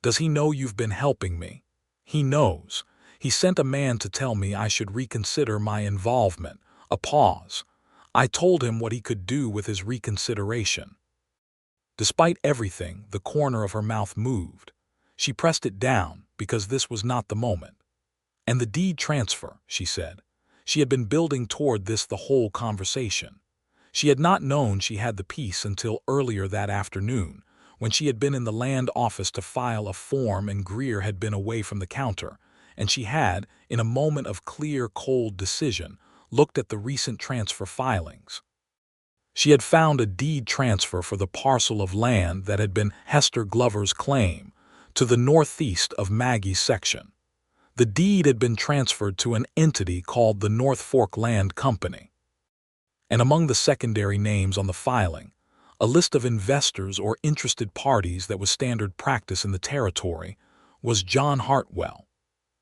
"Does he know you've been helping me?" "He knows. He sent a man to tell me I should reconsider my involvement." A pause. "I told him what he could do with his reconsideration." Despite everything, the corner of her mouth moved. She pressed it down, because this was not the moment. "And the deed transfer," she said. She had been building toward this the whole conversation. She had not known she had the piece until earlier that afternoon, when she had been in the land office to file a form and Greer had been away from the counter, and she had, in a moment of clear, cold decision, looked at the recent transfer filings. She had found a deed transfer for the parcel of land that had been Hester Glover's claim, to the northeast of Maggie's section. The deed had been transferred to an entity called the North Fork Land Company. And among the secondary names on the filing, a list of investors or interested parties that was standard practice in the territory, was John Hartwell.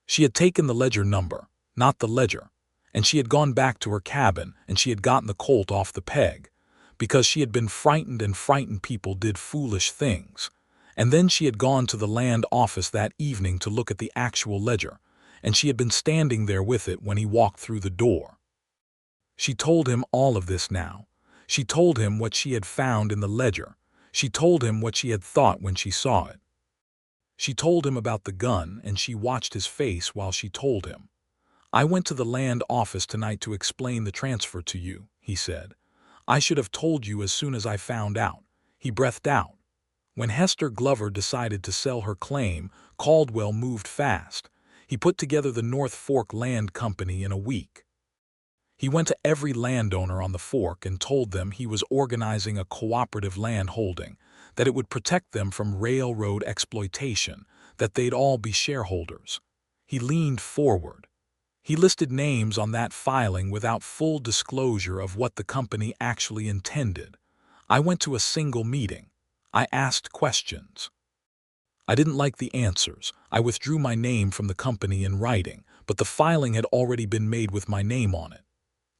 She had taken the ledger number, not the ledger, and she had gone back to her cabin and she had gotten the colt off the peg, because she had been frightened and frightened people did foolish things. And then she had gone to the land office that evening to look at the actual ledger, and she had been standing there with it when he walked through the door. She told him all of this now. She told him what she had found in the ledger. She told him what she had thought when she saw it. She told him about the gun, and she watched his face while she told him. "I went to the land office tonight to explain the transfer to you," he said. "I should have told you as soon as I found out." He breathed out. "When Hester Glover decided to sell her claim, Caldwell moved fast. He put together the North Fork Land Company in a week. He went to every landowner on the fork and told them he was organizing a cooperative land holding, that it would protect them from railroad exploitation, that they'd all be shareholders." He leaned forward. "He listed names on that filing without full disclosure of what the company actually intended. I went to a single meeting. I asked questions. I didn't like the answers. I withdrew my name from the company in writing, but the filing had already been made with my name on it."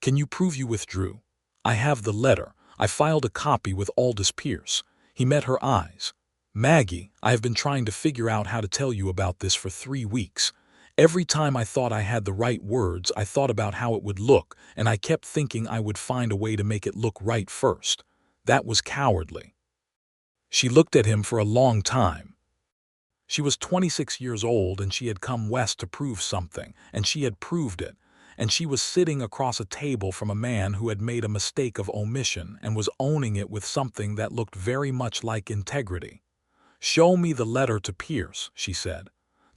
"Can you prove you withdrew?" "I have the letter. I filed a copy with Aldous Pierce." He met her eyes. "Maggie, I have been trying to figure out how to tell you about this for 3 weeks. Every time I thought I had the right words, I thought about how it would look, and I kept thinking I would find a way to make it look right first. That was cowardly." She looked at him for a long time. She was 26 years old and she had come west to prove something, and she had proved it, and she was sitting across a table from a man who had made a mistake of omission and was owning it with something that looked very much like integrity. "Show me the letter to Pierce," she said.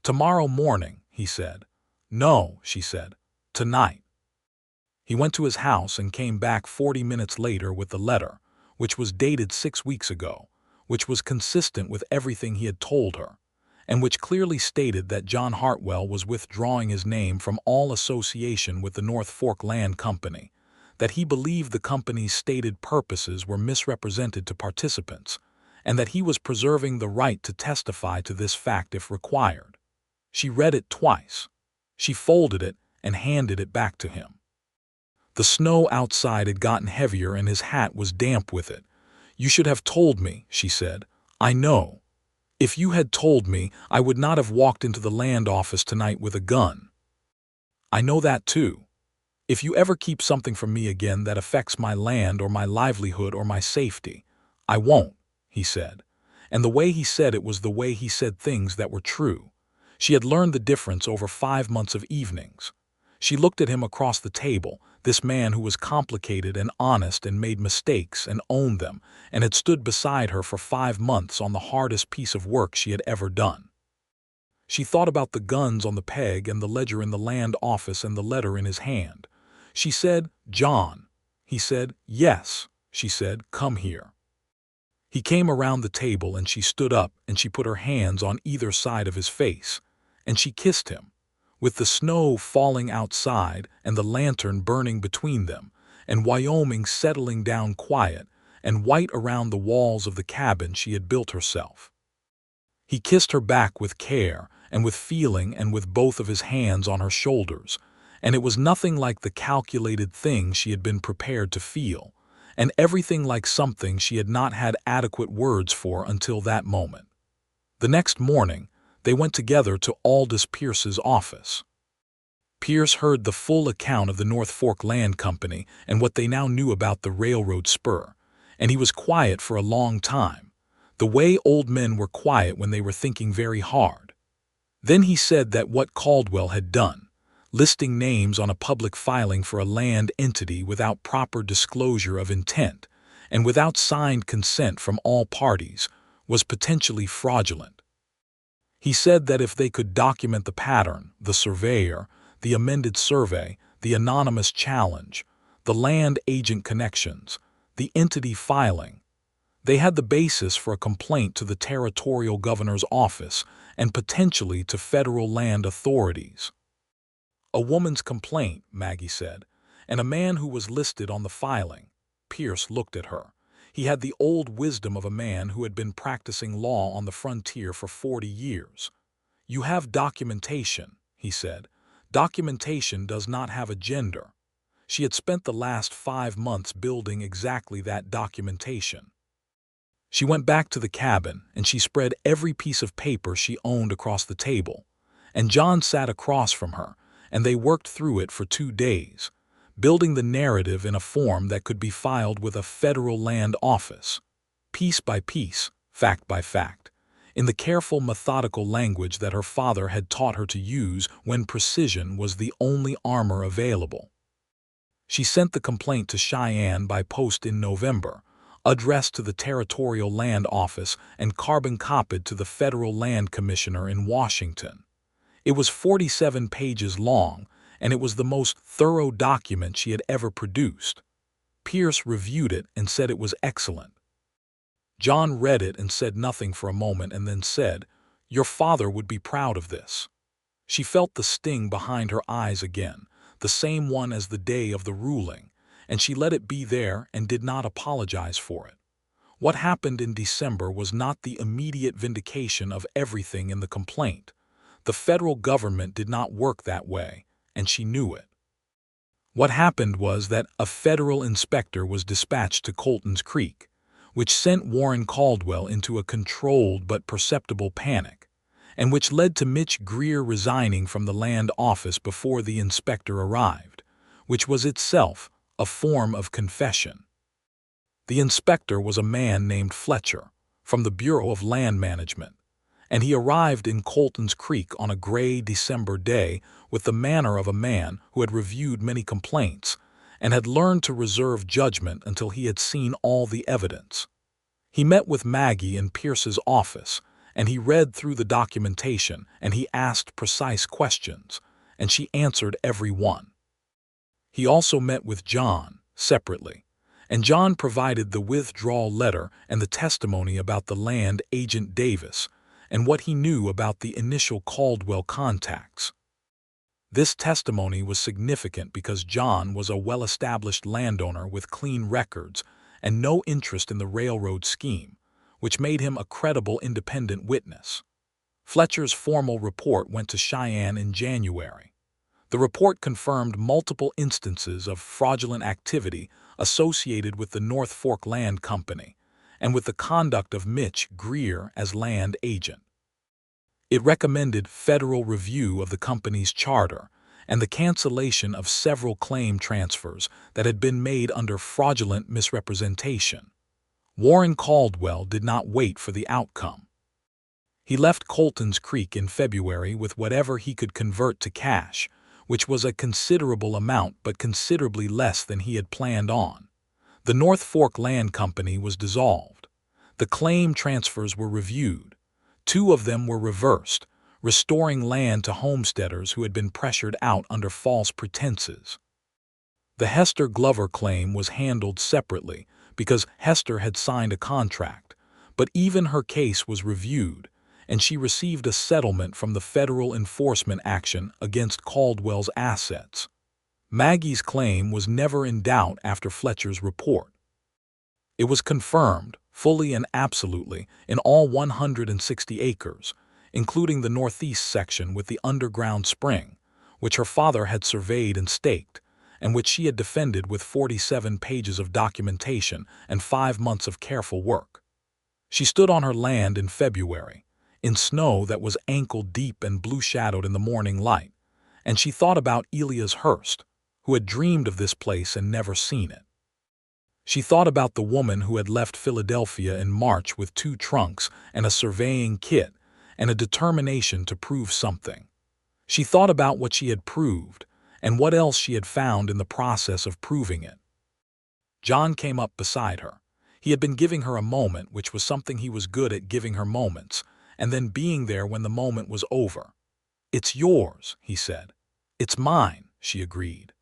"Tomorrow morning," he said. "No," she said. "Tonight." He went to his house and came back 40 minutes later with the letter, which was dated 6 weeks ago, which was consistent with everything he had told her, and which clearly stated that John Hartwell was withdrawing his name from all association with the North Fork Land Company, that he believed the company's stated purposes were misrepresented to participants, and that he was preserving the right to testify to this fact if required. She read it twice. She folded it and handed it back to him. The snow outside had gotten heavier and his hat was damp with it. "You should have told me," she said. "I know. If you had told me, I would not have walked into the land office tonight with a gun. I know that too. If you ever keep something from me again that affects my land or my livelihood or my safety, I won't," he said. And the way he said it was the way he said things that were true. She had learned the difference over 5 months of evenings. She looked at him across the table, this man who was complicated and honest and made mistakes and owned them, and had stood beside her for 5 months on the hardest piece of work she had ever done. She thought about the guns on the peg and the ledger in the land office and the letter in his hand. She said, "John." He said, "Yes." She said, "Come here." He came around the table and she stood up and she put her hands on either side of his face, and she kissed him. With the snow falling outside and the lantern burning between them, and Wyoming settling down quiet and white around the walls of the cabin she had built herself. He kissed her back with care and with feeling and with both of his hands on her shoulders, and it was nothing like the calculated thing she had been prepared to feel, and everything like something she had not had adequate words for until that moment. The next morning, they went together to Aldous Pierce's office. Pierce heard the full account of the North Fork Land Company and what they now knew about the railroad spur, and he was quiet for a long time, the way old men were quiet when they were thinking very hard. Then he said that what Caldwell had done, listing names on a public filing for a land entity without proper disclosure of intent and without signed consent from all parties, was potentially fraudulent. He said that if they could document the pattern, the surveyor, the amended survey, the anonymous challenge, the land agent connections, the entity filing, they had the basis for a complaint to the territorial governor's office and potentially to federal land authorities. "A woman's complaint," Maggie said, "and a man who was listed on the filing." Pierce looked at her. He had the old wisdom of a man who had been practicing law on the frontier for 40 years. "You have documentation," he said. "Documentation does not have a gender." She had spent the last 5 months building exactly that documentation. She went back to the cabin and she spread every piece of paper she owned across the table, and John sat across from her, and they worked through it for 2 days, building the narrative in a form that could be filed with a federal land office, piece by piece, fact by fact, in the careful, methodical language that her father had taught her to use when precision was the only armor available. She sent the complaint to Cheyenne by post in November, addressed to the Territorial Land Office and carbon-copied to the Federal Land Commissioner in Washington. It was 47 pages long, and it was the most thorough document she had ever produced. Pierce reviewed it and said it was excellent. John read it and said nothing for a moment and then said, "Your father would be proud of this." She felt the sting behind her eyes again, the same one as the day of the ruling, and she let it be there and did not apologize for it. What happened in December was not the immediate vindication of everything in the complaint. The federal government did not work that way, and she knew it. What happened was that a federal inspector was dispatched to Colton's Creek, which sent Warren Caldwell into a controlled but perceptible panic, and which led to Mitch Greer resigning from the land office before the inspector arrived, which was itself a form of confession. The inspector was a man named Fletcher, from the Bureau of Land Management, and he arrived in Colton's Creek on a gray December day with the manner of a man who had reviewed many complaints and had learned to reserve judgment until he had seen all the evidence. He met with Maggie in Pierce's office, and he read through the documentation, and he asked precise questions, and she answered every one. He also met with John, separately, and John provided the withdrawal letter and the testimony about the land agent Davis and what he knew about the initial Caldwell contacts. This testimony was significant because John was a well-established landowner with clean records and no interest in the railroad scheme, which made him a credible independent witness. Fletcher's formal report went to Cheyenne in January. The report confirmed multiple instances of fraudulent activity associated with the North Fork Land Company and with the conduct of Mitch Greer as land agent. It recommended federal review of the company's charter and the cancellation of several claim transfers that had been made under fraudulent misrepresentation. Warren Caldwell did not wait for the outcome. He left Colton's Creek in February with whatever he could convert to cash, which was a considerable amount but considerably less than he had planned on. The North Fork Land Company was dissolved. The claim transfers were reviewed. 2 of them were reversed, restoring land to homesteaders who had been pressured out under false pretenses. The Hester Glover claim was handled separately because Hester had signed a contract, but even her case was reviewed, and she received a settlement from the federal enforcement action against Caldwell's assets. Maggie's claim was never in doubt after Fletcher's report. It was confirmed, fully and absolutely, in all 160 acres, including the northeast section with the underground spring, which her father had surveyed and staked, and which she had defended with 47 pages of documentation and 5 months of careful work. She stood on her land in February, in snow that was ankle-deep and blue-shadowed in the morning light, and she thought about Elias Hurst, who had dreamed of this place and never seen it. She thought about the woman who had left Philadelphia in March with 2 trunks and a surveying kit and a determination to prove something. She thought about what she had proved and what else she had found in the process of proving it. John came up beside her. He had been giving her a moment, which was something he was good at, giving her moments, and then being there when the moment was over. "It's yours," he said. "It's mine," she agreed.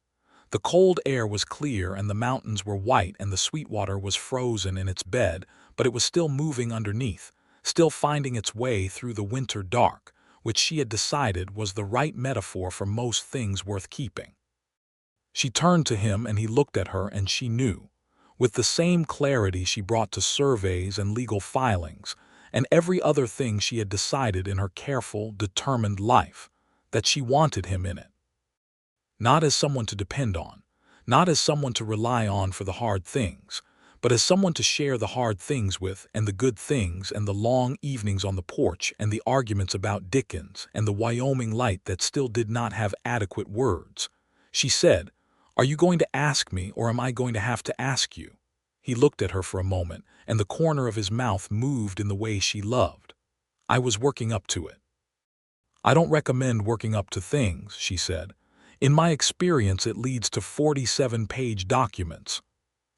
The cold air was clear and the mountains were white and the Sweetwater was frozen in its bed, but it was still moving underneath, still finding its way through the winter dark, which she had decided was the right metaphor for most things worth keeping. She turned to him and he looked at her, and she knew, with the same clarity she brought to surveys and legal filings and every other thing she had decided in her careful, determined life, that she wanted him in it. Not as someone to depend on, not as someone to rely on for the hard things, but as someone to share the hard things with, and the good things, and the long evenings on the porch, and the arguments about Dickens, and the Wyoming light that still did not have adequate words. She said, "Are you going to ask me, or am I going to have to ask you?" He looked at her for a moment, and the corner of his mouth moved in the way she loved. "I was working up to it." "I don't recommend working up to things," she said. "In my experience, it leads to 47-page documents."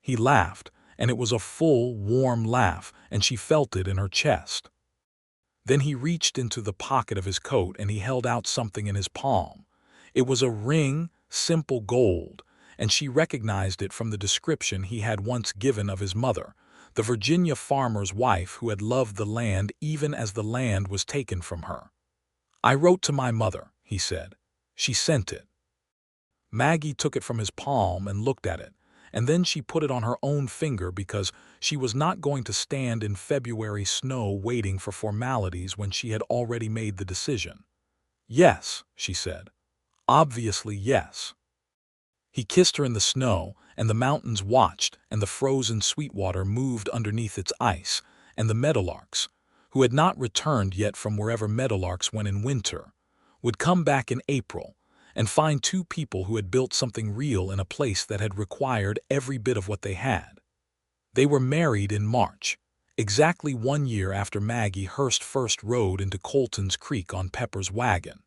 He laughed, and it was a full, warm laugh, and she felt it in her chest. Then he reached into the pocket of his coat and he held out something in his palm. It was a ring, simple gold, and she recognized it from the description he had once given of his mother, the Virginia farmer's wife who had loved the land even as the land was taken from her. "I wrote to my mother," he said. "She sent it." Maggie took it from his palm and looked at it, and then she put it on her own finger because she was not going to stand in February snow waiting for formalities when she had already made the decision. "Yes," she said. "Obviously, yes." He kissed her in the snow, and the mountains watched, and the frozen Sweetwater moved underneath its ice, and the meadowlarks, who had not returned yet from wherever meadowlarks went in winter, would come back in April and find 2 people who had built something real in a place that had required every bit of what they had. They were married in March, exactly 1 year after Maggie Hurst first rode into Colton's Creek on Pepper's wagon.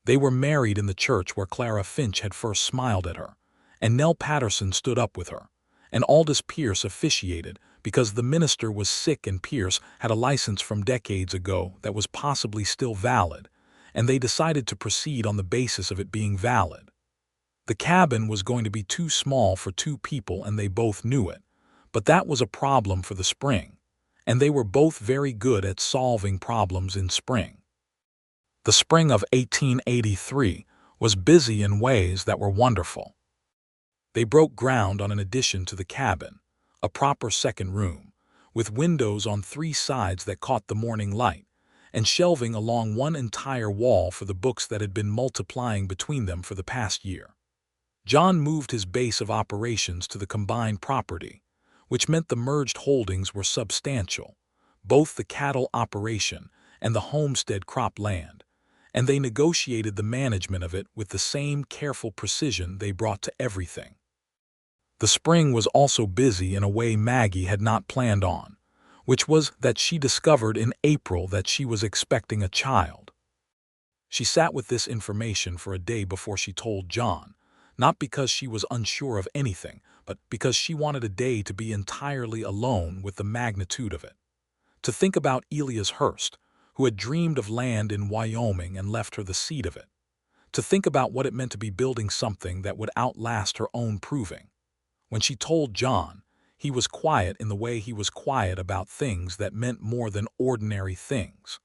They were married in the church where Clara Finch had first smiled at her, and Nell Patterson stood up with her, and Aldous Pierce officiated because the minister was sick and Pierce had a license from decades ago that was possibly still valid, and they decided to proceed on the basis of it being valid. The cabin was going to be too small for 2 people and they both knew it, but that was a problem for the spring, and they were both very good at solving problems in spring. The spring of 1883 was busy in ways that were wonderful. They broke ground on an addition to the cabin, a proper second room, with windows on 3 sides that caught the morning light, and shelving along one entire wall for the books that had been multiplying between them for the past year. John moved his base of operations to the combined property, which meant the merged holdings were substantial, both the cattle operation and the homestead crop land, and they negotiated the management of it with the same careful precision they brought to everything. The spring was also busy in a way Maggie had not planned on, which was that she discovered in April that she was expecting a child. She sat with this information for a day before she told John, not because she was unsure of anything, but because she wanted a day to be entirely alone with the magnitude of it. To think about Elias Hurst, who had dreamed of land in Wyoming and left her the seed of it. To think about what it meant to be building something that would outlast her own proving. When she told John, he was quiet in the way he was quiet about things that meant more than ordinary things.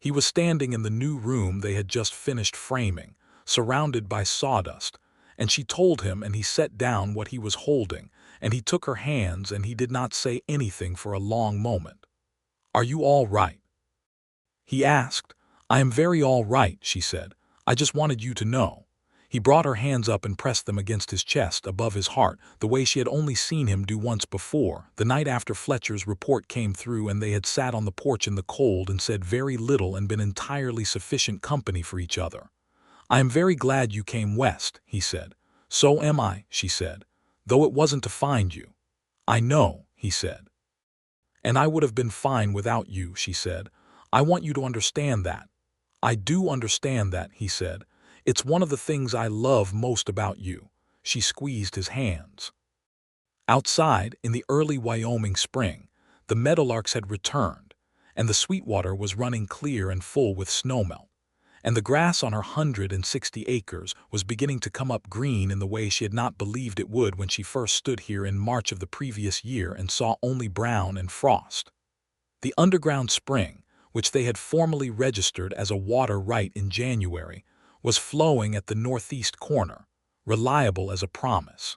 He was standing in the new room they had just finished framing, surrounded by sawdust, and she told him and he set down what he was holding, and he took her hands and he did not say anything for a long moment. "Are you all right?" he asked. "I am very all right," she said. "I just wanted you to know." He brought her hands up and pressed them against his chest, above his heart, the way she had only seen him do once before, the night after Fletcher's report came through and they had sat on the porch in the cold and said very little and been entirely sufficient company for each other. "I am very glad you came west," he said. "So am I," she said, "though it wasn't to find you." "I know," he said. "And I would have been fine without you," she said. "I want you to understand that." "I do understand that," he said. "It's one of the things I love most about you." She squeezed his hands. Outside, in the early Wyoming spring, the meadowlarks had returned, and the Sweetwater was running clear and full with snowmelt, and the grass on her 160 acres was beginning to come up green in the way she had not believed it would when she first stood here in March of the previous year and saw only brown and frost. The underground spring, which they had formally registered as a water right in January, was flowing at the northeast corner, reliable as a promise.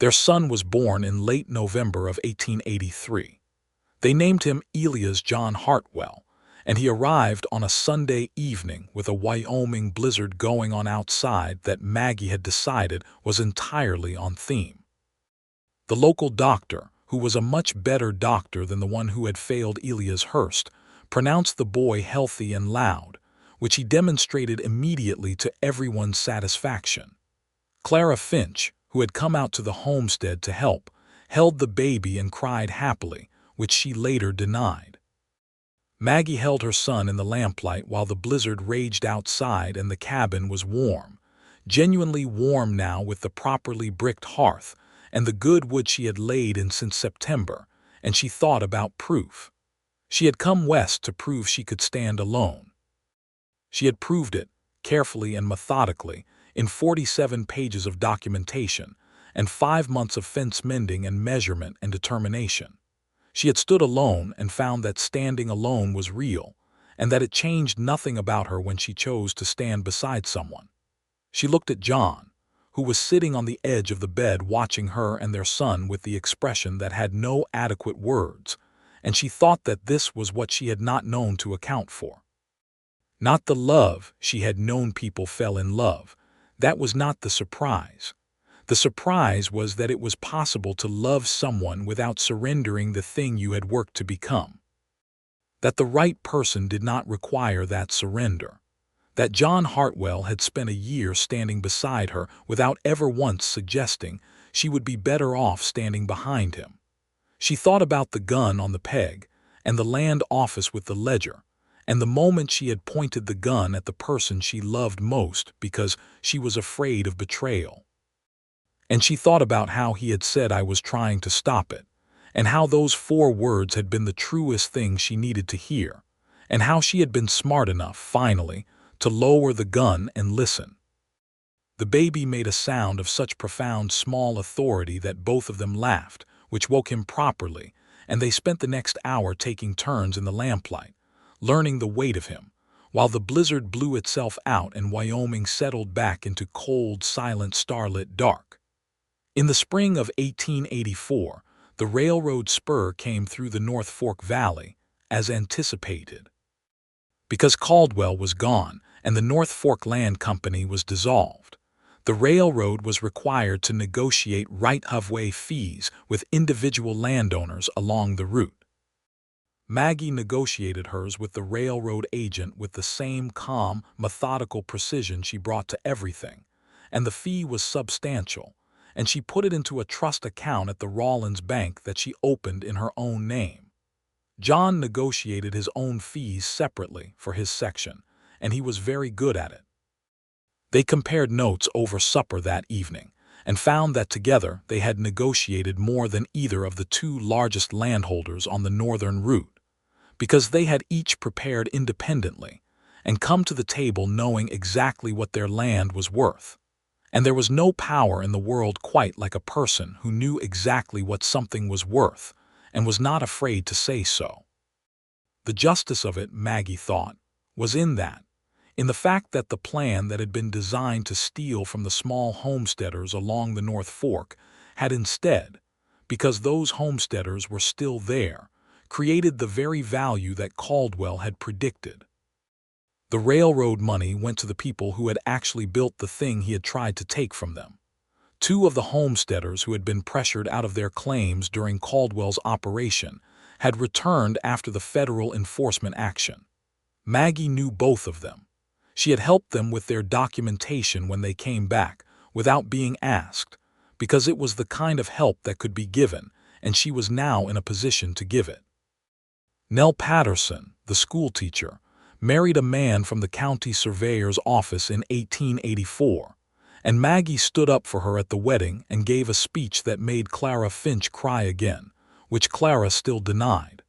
Their son was born in late November of 1883. They named him Elias John Hartwell, and he arrived on a Sunday evening with a Wyoming blizzard going on outside that Maggie had decided was entirely on theme. The local doctor, who was a much better doctor than the one who had failed Elias Hurst, pronounced the boy healthy and loud, which he demonstrated immediately to everyone's satisfaction. Clara Finch, who had come out to the homestead to help, held the baby and cried happily, which she later denied. Maggie held her son in the lamplight while the blizzard raged outside and the cabin was warm, genuinely warm now with the properly bricked hearth and the good wood she had laid in since September, and she thought about proof. She had come west to prove she could stand alone. She had proved it, carefully and methodically, in 47 pages of documentation, and 5 months of fence mending and measurement and determination. She had stood alone and found that standing alone was real, and that it changed nothing about her when she chose to stand beside someone. She looked at John, who was sitting on the edge of the bed watching her and their son with the expression that had no adequate words, and she thought that this was what she had not known to account for. Not the love she had known people fell in love. That was not the surprise. The surprise was that it was possible to love someone without surrendering the thing you had worked to become. That the right person did not require that surrender. That John Hartwell had spent a year standing beside her without ever once suggesting she would be better off standing behind him. She thought about the gun on the peg, and the land office with the ledger, and the moment she had pointed the gun at the person she loved most because she was afraid of betrayal. And she thought about how he had said I was trying to stop it, and how those 4 words had been the truest thing she needed to hear, and how she had been smart enough, finally, to lower the gun and listen. The baby made a sound of such profound small authority that both of them laughed, which woke him properly, and they spent the next hour taking turns in the lamplight, learning the weight of him, while the blizzard blew itself out and Wyoming settled back into cold, silent, starlit dark. In the spring of 1884, the railroad spur came through the North Fork Valley, as anticipated. Because Caldwell was gone and the North Fork Land Company was dissolved, the railroad was required to negotiate right-of-way fees with individual landowners along the route. Maggie negotiated hers with the railroad agent with the same calm, methodical precision she brought to everything, and the fee was substantial, and she put it into a trust account at the Rawlins Bank that she opened in her own name. John negotiated his own fees separately for his section, and he was very good at it. They compared notes over supper that evening and found that together they had negotiated more than either of the 2 largest landholders on the northern route, because they had each prepared independently and come to the table knowing exactly what their land was worth. And there was no power in the world quite like a person who knew exactly what something was worth and was not afraid to say so. The justice of it, Maggie thought, was in the fact that the plan that had been designed to steal from the small homesteaders along the North Fork had instead, because those homesteaders were still there, created the very value that Caldwell had predicted. The railroad money went to the people who had actually built the thing he had tried to take from them. 2 of the homesteaders who had been pressured out of their claims during Caldwell's operation had returned after the federal enforcement action. Maggie knew both of them. She had helped them with their documentation when they came back, without being asked, because it was the kind of help that could be given, and she was now in a position to give it. Nell Patterson, the schoolteacher, married a man from the county surveyor's office in 1884, and Maggie stood up for her at the wedding and gave a speech that made Clara Finch cry again, which Clara still denied.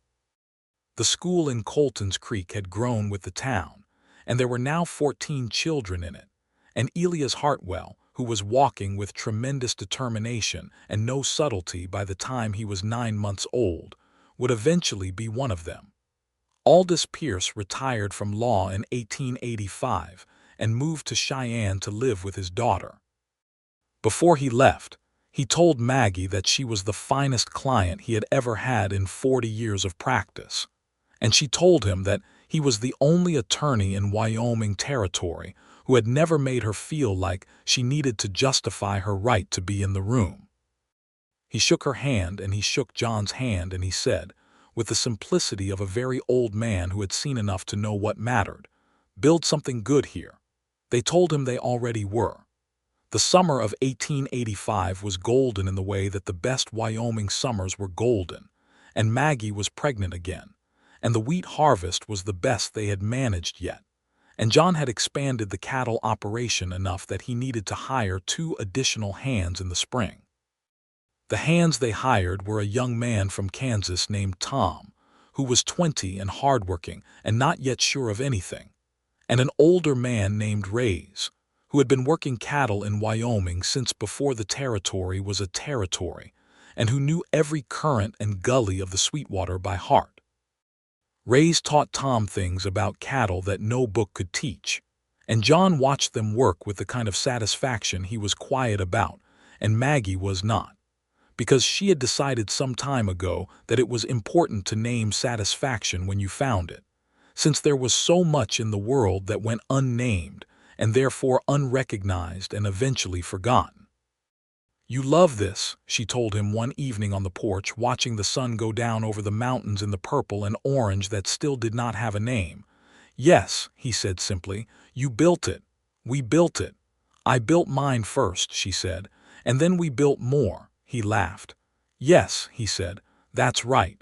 The school in Colton's Creek had grown with the town, and there were now 14 children in it, and Elias Hartwell, who was walking with tremendous determination and no subtlety by the time he was 9 months old, would eventually be one of them. Aldous Pierce retired from law in 1885 and moved to Cheyenne to live with his daughter. Before he left, he told Maggie that she was the finest client he had ever had in 40 years of practice, and she told him that he was the only attorney in Wyoming Territory who had never made her feel like she needed to justify her right to be in the room. He shook her hand and he shook John's hand and he said, with the simplicity of a very old man who had seen enough to know what mattered, "Build something good here." They told him they already were. The summer of 1885 was golden in the way that the best Wyoming summers were golden, and Maggie was pregnant again, and the wheat harvest was the best they had managed yet, and John had expanded the cattle operation enough that he needed to hire 2 additional hands in the spring. The hands they hired were a young man from Kansas named Tom, who was 20 and hardworking and not yet sure of anything, and an older man named Rays, who had been working cattle in Wyoming since before the territory was a territory, and who knew every current and gully of the Sweetwater by heart. Rays taught Tom things about cattle that no book could teach, and John watched them work with the kind of satisfaction he was quiet about, and Maggie was not, because she had decided some time ago that it was important to name satisfaction when you found it, since there was so much in the world that went unnamed and therefore unrecognized and eventually forgotten. "You love this," she told him one evening on the porch, watching the sun go down over the mountains in the purple and orange that still did not have a name. "Yes," he said simply, "you built it. We built it. I built mine first," she said, "and then we built more." He laughed. "Yes," he said, That's right.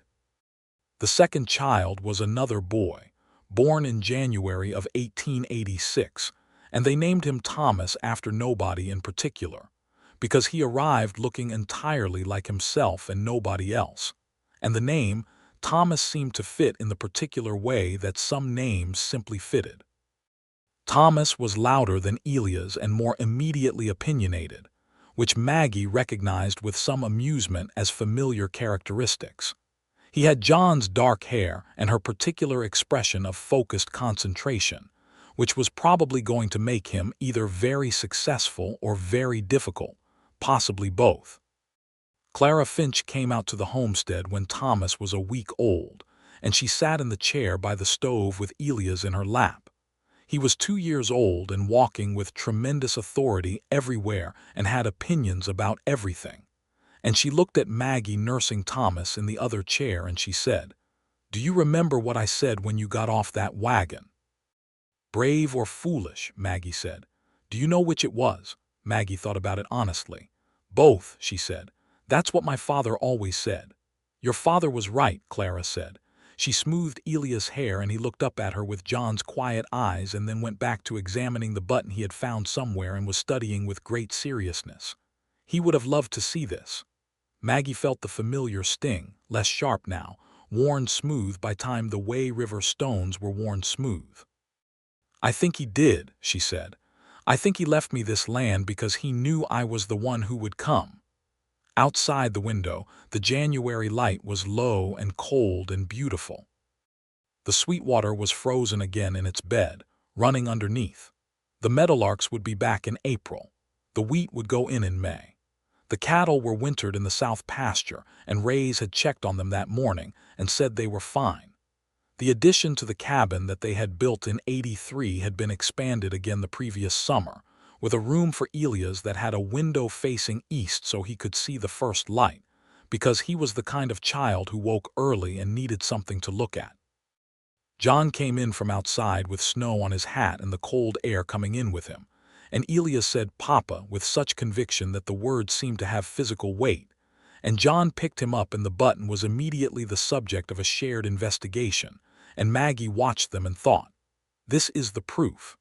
The second child was another boy, born in January of 1886, and they named him Thomas after nobody in particular, because he arrived looking entirely like himself and nobody else. And the name, Thomas, seemed to fit in the particular way that some names simply fitted. Thomas was louder than Elias and more immediately opinionated, which Maggie recognized with some amusement as familiar characteristics. He had John's dark hair and her particular expression of focused concentration, which was probably going to make him either very successful or very difficult, possibly both. Clara Finch came out to the homestead when Thomas was a week old, and she sat in the chair by the stove with Elias in her lap. He was 2 years old and walking with tremendous authority everywhere and had opinions about everything. And she looked at Maggie nursing Thomas in the other chair and she said, "Do you remember what I said when you got off that wagon?" "Brave or foolish," Maggie said. "Do you know which it was?" Maggie thought about it honestly. "Both," she said. "That's what my father always said." "Your father was right," Clara said. She smoothed Elias' hair and he looked up at her with John's quiet eyes and then went back to examining the button he had found somewhere and was studying with great seriousness. He would have loved to see this. Maggie felt the familiar sting, less sharp now, worn smooth by time the Way River stones were worn smooth. "I think he did," she said. "I think he left me this land because he knew I was the one who would come." Outside the window, the January light was low and cold and beautiful. The Sweetwater was frozen again in its bed, running underneath. The meadowlarks would be back in April. The wheat would go in May. The cattle were wintered in the south pasture, and Rays had checked on them that morning and said they were fine. The addition to the cabin that they had built in '83 had been expanded again the previous summer, with a room for Elias that had a window facing east so he could see the first light, because he was the kind of child who woke early and needed something to look at. John came in from outside with snow on his hat and the cold air coming in with him, and Elias said "Papa" with such conviction that the words seemed to have physical weight, and John picked him up and the button was immediately the subject of a shared investigation, and Maggie watched them and thought, "This is the proof.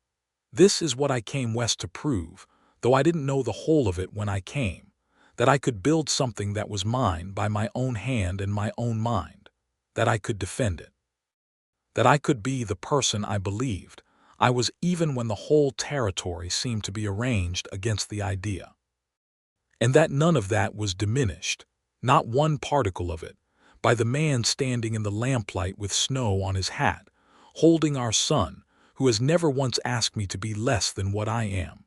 This is what I came west to prove, though I didn't know the whole of it when I came, that I could build something that was mine by my own hand and my own mind, that I could defend it, that I could be the person I believed I was even when the whole territory seemed to be arranged against the idea. And that none of that was diminished, not one particle of it, by the man standing in the lamplight with snow on his hat, holding our son, who has never once asked me to be less than what I am."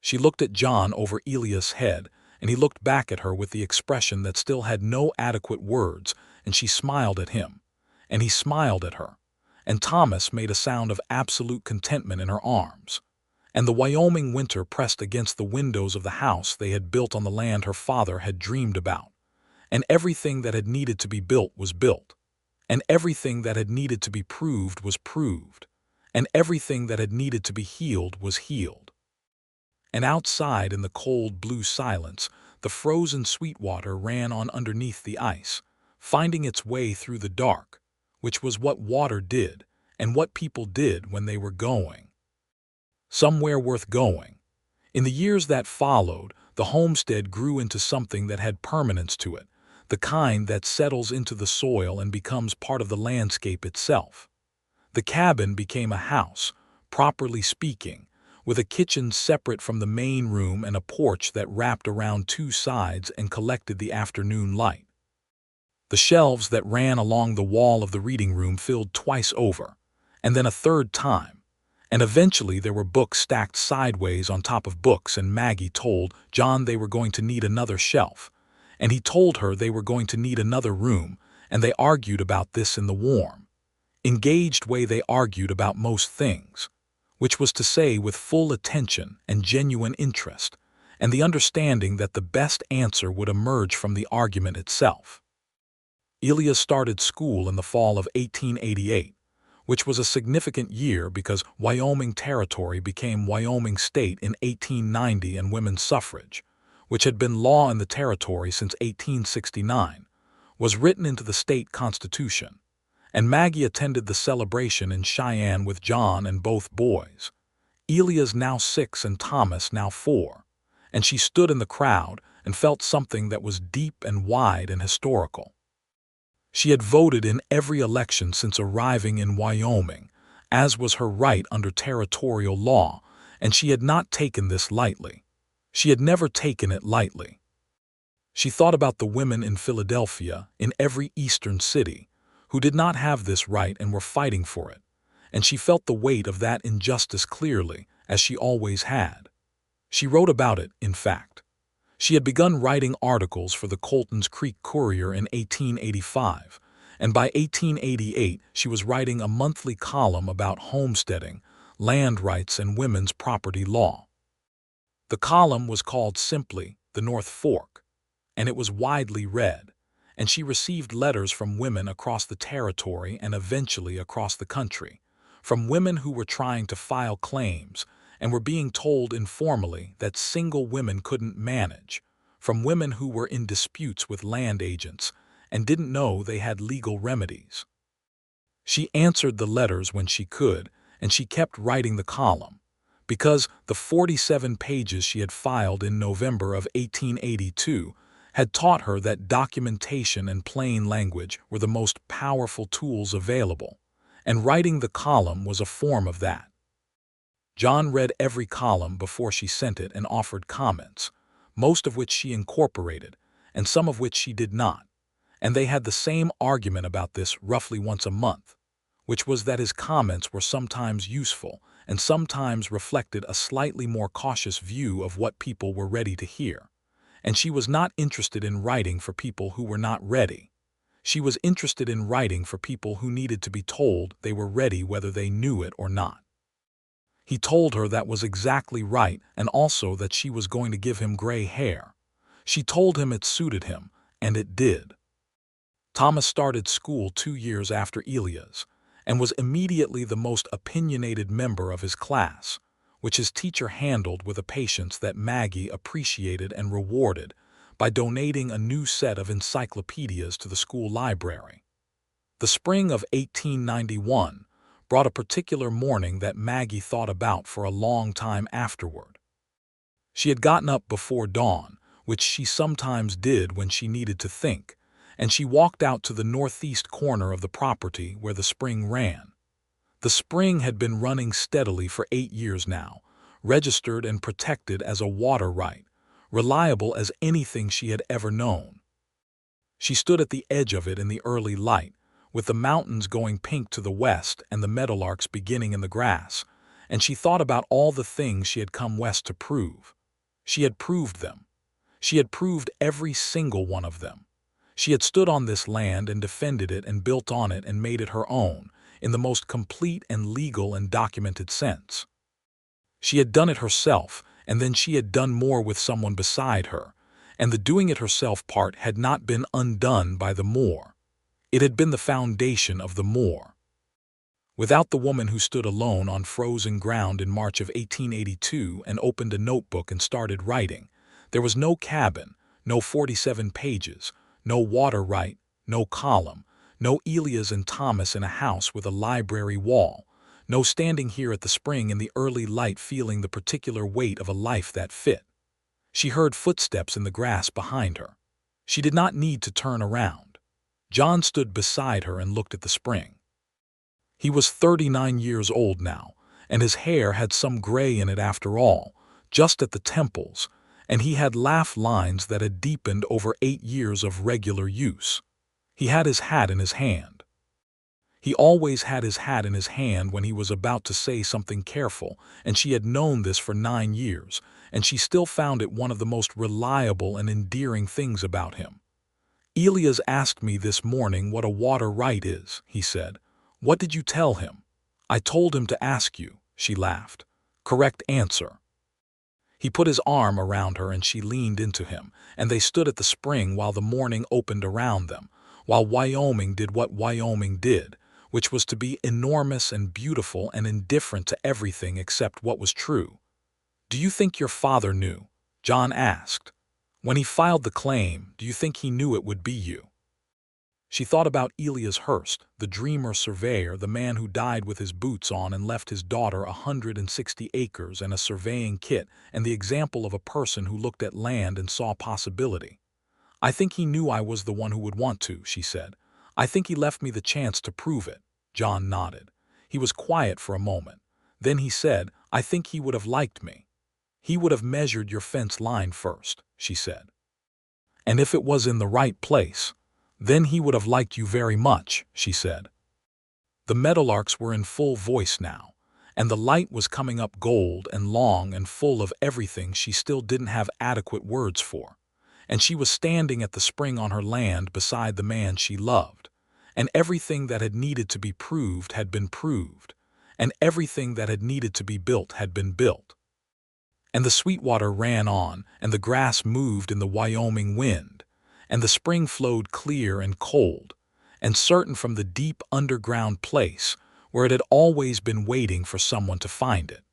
She looked at John over Elias' head, and he looked back at her with the expression that still had no adequate words, and she smiled at him, and he smiled at her, and Thomas made a sound of absolute contentment in her arms, and the Wyoming winter pressed against the windows of the house they had built on the land her father had dreamed about, and everything that had needed to be built was built, and everything that had needed to be proved was proved, and everything that had needed to be healed was healed. And outside in the cold blue silence, the frozen Sweetwater ran on underneath the ice, finding its way through the dark, which was what water did and what people did when they were going somewhere worth going. In the years that followed, the homestead grew into something that had permanence to it, the kind that settles into the soil and becomes part of the landscape itself. The cabin became a house, properly speaking, with a kitchen separate from the main room and a porch that wrapped around 2 sides and collected the afternoon light. The shelves that ran along the wall of the reading room filled twice over, and then a third time, and eventually there were books stacked sideways on top of books, and Maggie told John they were going to need another shelf, and he told her they were going to need another room, and they argued about this in the warm, engaged way they argued about most things, which was to say with full attention and genuine interest, and the understanding that the best answer would emerge from the argument itself. Elias started school in the fall of 1888, which was a significant year because Wyoming Territory became Wyoming State in 1890, and women's suffrage, which had been law in the territory since 1869, was written into the state constitution, and Maggie attended the celebration in Cheyenne with John and both boys. Elia's now 6 and Thomas now 4, and she stood in the crowd and felt something that was deep and wide and historical. She had voted in every election since arriving in Wyoming, as was her right under territorial law, and she had not taken this lightly. She had never taken it lightly. She thought about the women in Philadelphia, in every eastern city, who did not have this right and were fighting for it, and she felt the weight of that injustice clearly, as she always had. She wrote about it, in fact. She had begun writing articles for the Colton's Creek Courier in 1885, and by 1888 she was writing a monthly column about homesteading, land rights, and women's property law. The column was called simply The North Fork, and it was widely read, and she received letters from women across the territory and eventually across the country, from women who were trying to file claims and were being told informally that single women couldn't manage, from women who were in disputes with land agents and didn't know they had legal remedies. She answered the letters when she could, and she kept writing the column, because the 47 pages she had filed in November of 1882 had taught her that documentation and plain language were the most powerful tools available, and writing the column was a form of that. John read every column before she sent it and offered comments, most of which she incorporated, and some of which she did not, and they had the same argument about this roughly once a month, which was that his comments were sometimes useful and sometimes reflected a slightly more cautious view of what people were ready to hear, and she was not interested in writing for people who were not ready. She was interested in writing for people who needed to be told they were ready whether they knew it or not. He told her that was exactly right, and also that she was going to give him gray hair. She told him it suited him, and it did. Thomas started school 2 years after Elia's, and was immediately the most opinionated member of his class, which his teacher handled with a patience that Maggie appreciated and rewarded by donating a new set of encyclopedias to the school library. The spring of 1891 brought a particular morning that Maggie thought about for a long time afterward. She had gotten up before dawn, which she sometimes did when she needed to think, and she walked out to the northeast corner of the property where the spring ran. The spring had been running steadily for 8 years now, registered and protected as a water right, reliable as anything she had ever known. She stood at the edge of it in the early light, with the mountains going pink to the west and the meadowlarks beginning in the grass, and she thought about all the things she had come west to prove. She had proved them. She had proved every single one of them. She had stood on this land and defended it and built on it and made it her own, in the most complete and legal and documented sense. She had done it herself, and then she had done more with someone beside her, and the doing it herself part had not been undone by the more. It had been the foundation of the more. Without the woman who stood alone on frozen ground in March of 1882 and opened a notebook and started writing, there was no cabin, no 47 pages, no water right, no column, no Elias and Thomas in a house with a library wall, no standing here at the spring in the early light feeling the particular weight of a life that fit. She heard footsteps in the grass behind her. She did not need to turn around. John stood beside her and looked at the spring. He was 39 years old now, and his hair had some gray in it after all, just at the temples, and he had laugh lines that had deepened over 8 years of regular use. He had his hat in his hand. He always had his hat in his hand when he was about to say something careful, and she had known this for 9 years, and she still found it one of the most reliable and endearing things about him. Elias asked me this morning what a water right is, he said. What did you tell him? I told him to ask you, she laughed. Correct answer. He put his arm around her and she leaned into him, and they stood at the spring while the morning opened around them, while Wyoming did what Wyoming did, which was to be enormous and beautiful and indifferent to everything except what was true. Do you think your father knew? John asked. When he filed the claim, do you think he knew it would be you? She thought about Elias Hurst, the dreamer surveyor, the man who died with his boots on and left his daughter 160 acres and a surveying kit, and the example of a person who looked at land and saw possibility. "I think he knew I was the one who would want to," she said. "I think he left me the chance to prove it." John nodded. He was quiet for a moment. Then he said, "I think he would have liked me." "He would have measured your fence line first," she said. "And if it was in the right place, then he would have liked you very much," she said. The meadowlarks were in full voice now, and the light was coming up gold and long and full of everything she still didn't have adequate words for. And she was standing at the spring on her land beside the man she loved, and everything that had needed to be proved had been proved, and everything that had needed to be built had been built. And the Sweetwater ran on, and the grass moved in the Wyoming wind, and the spring flowed clear and cold, and certain from the deep underground place where it had always been waiting for someone to find it.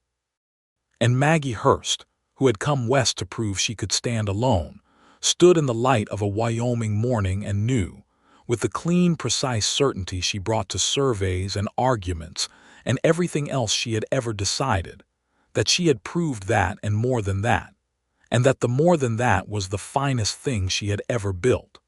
And Maggie Hurst, who had come west to prove she could stand alone, stood in the light of a Wyoming morning and knew, with the clean, precise certainty she brought to surveys and arguments and everything else she had ever decided, that she had proved that and more than that, and that the more than that was the finest thing she had ever built.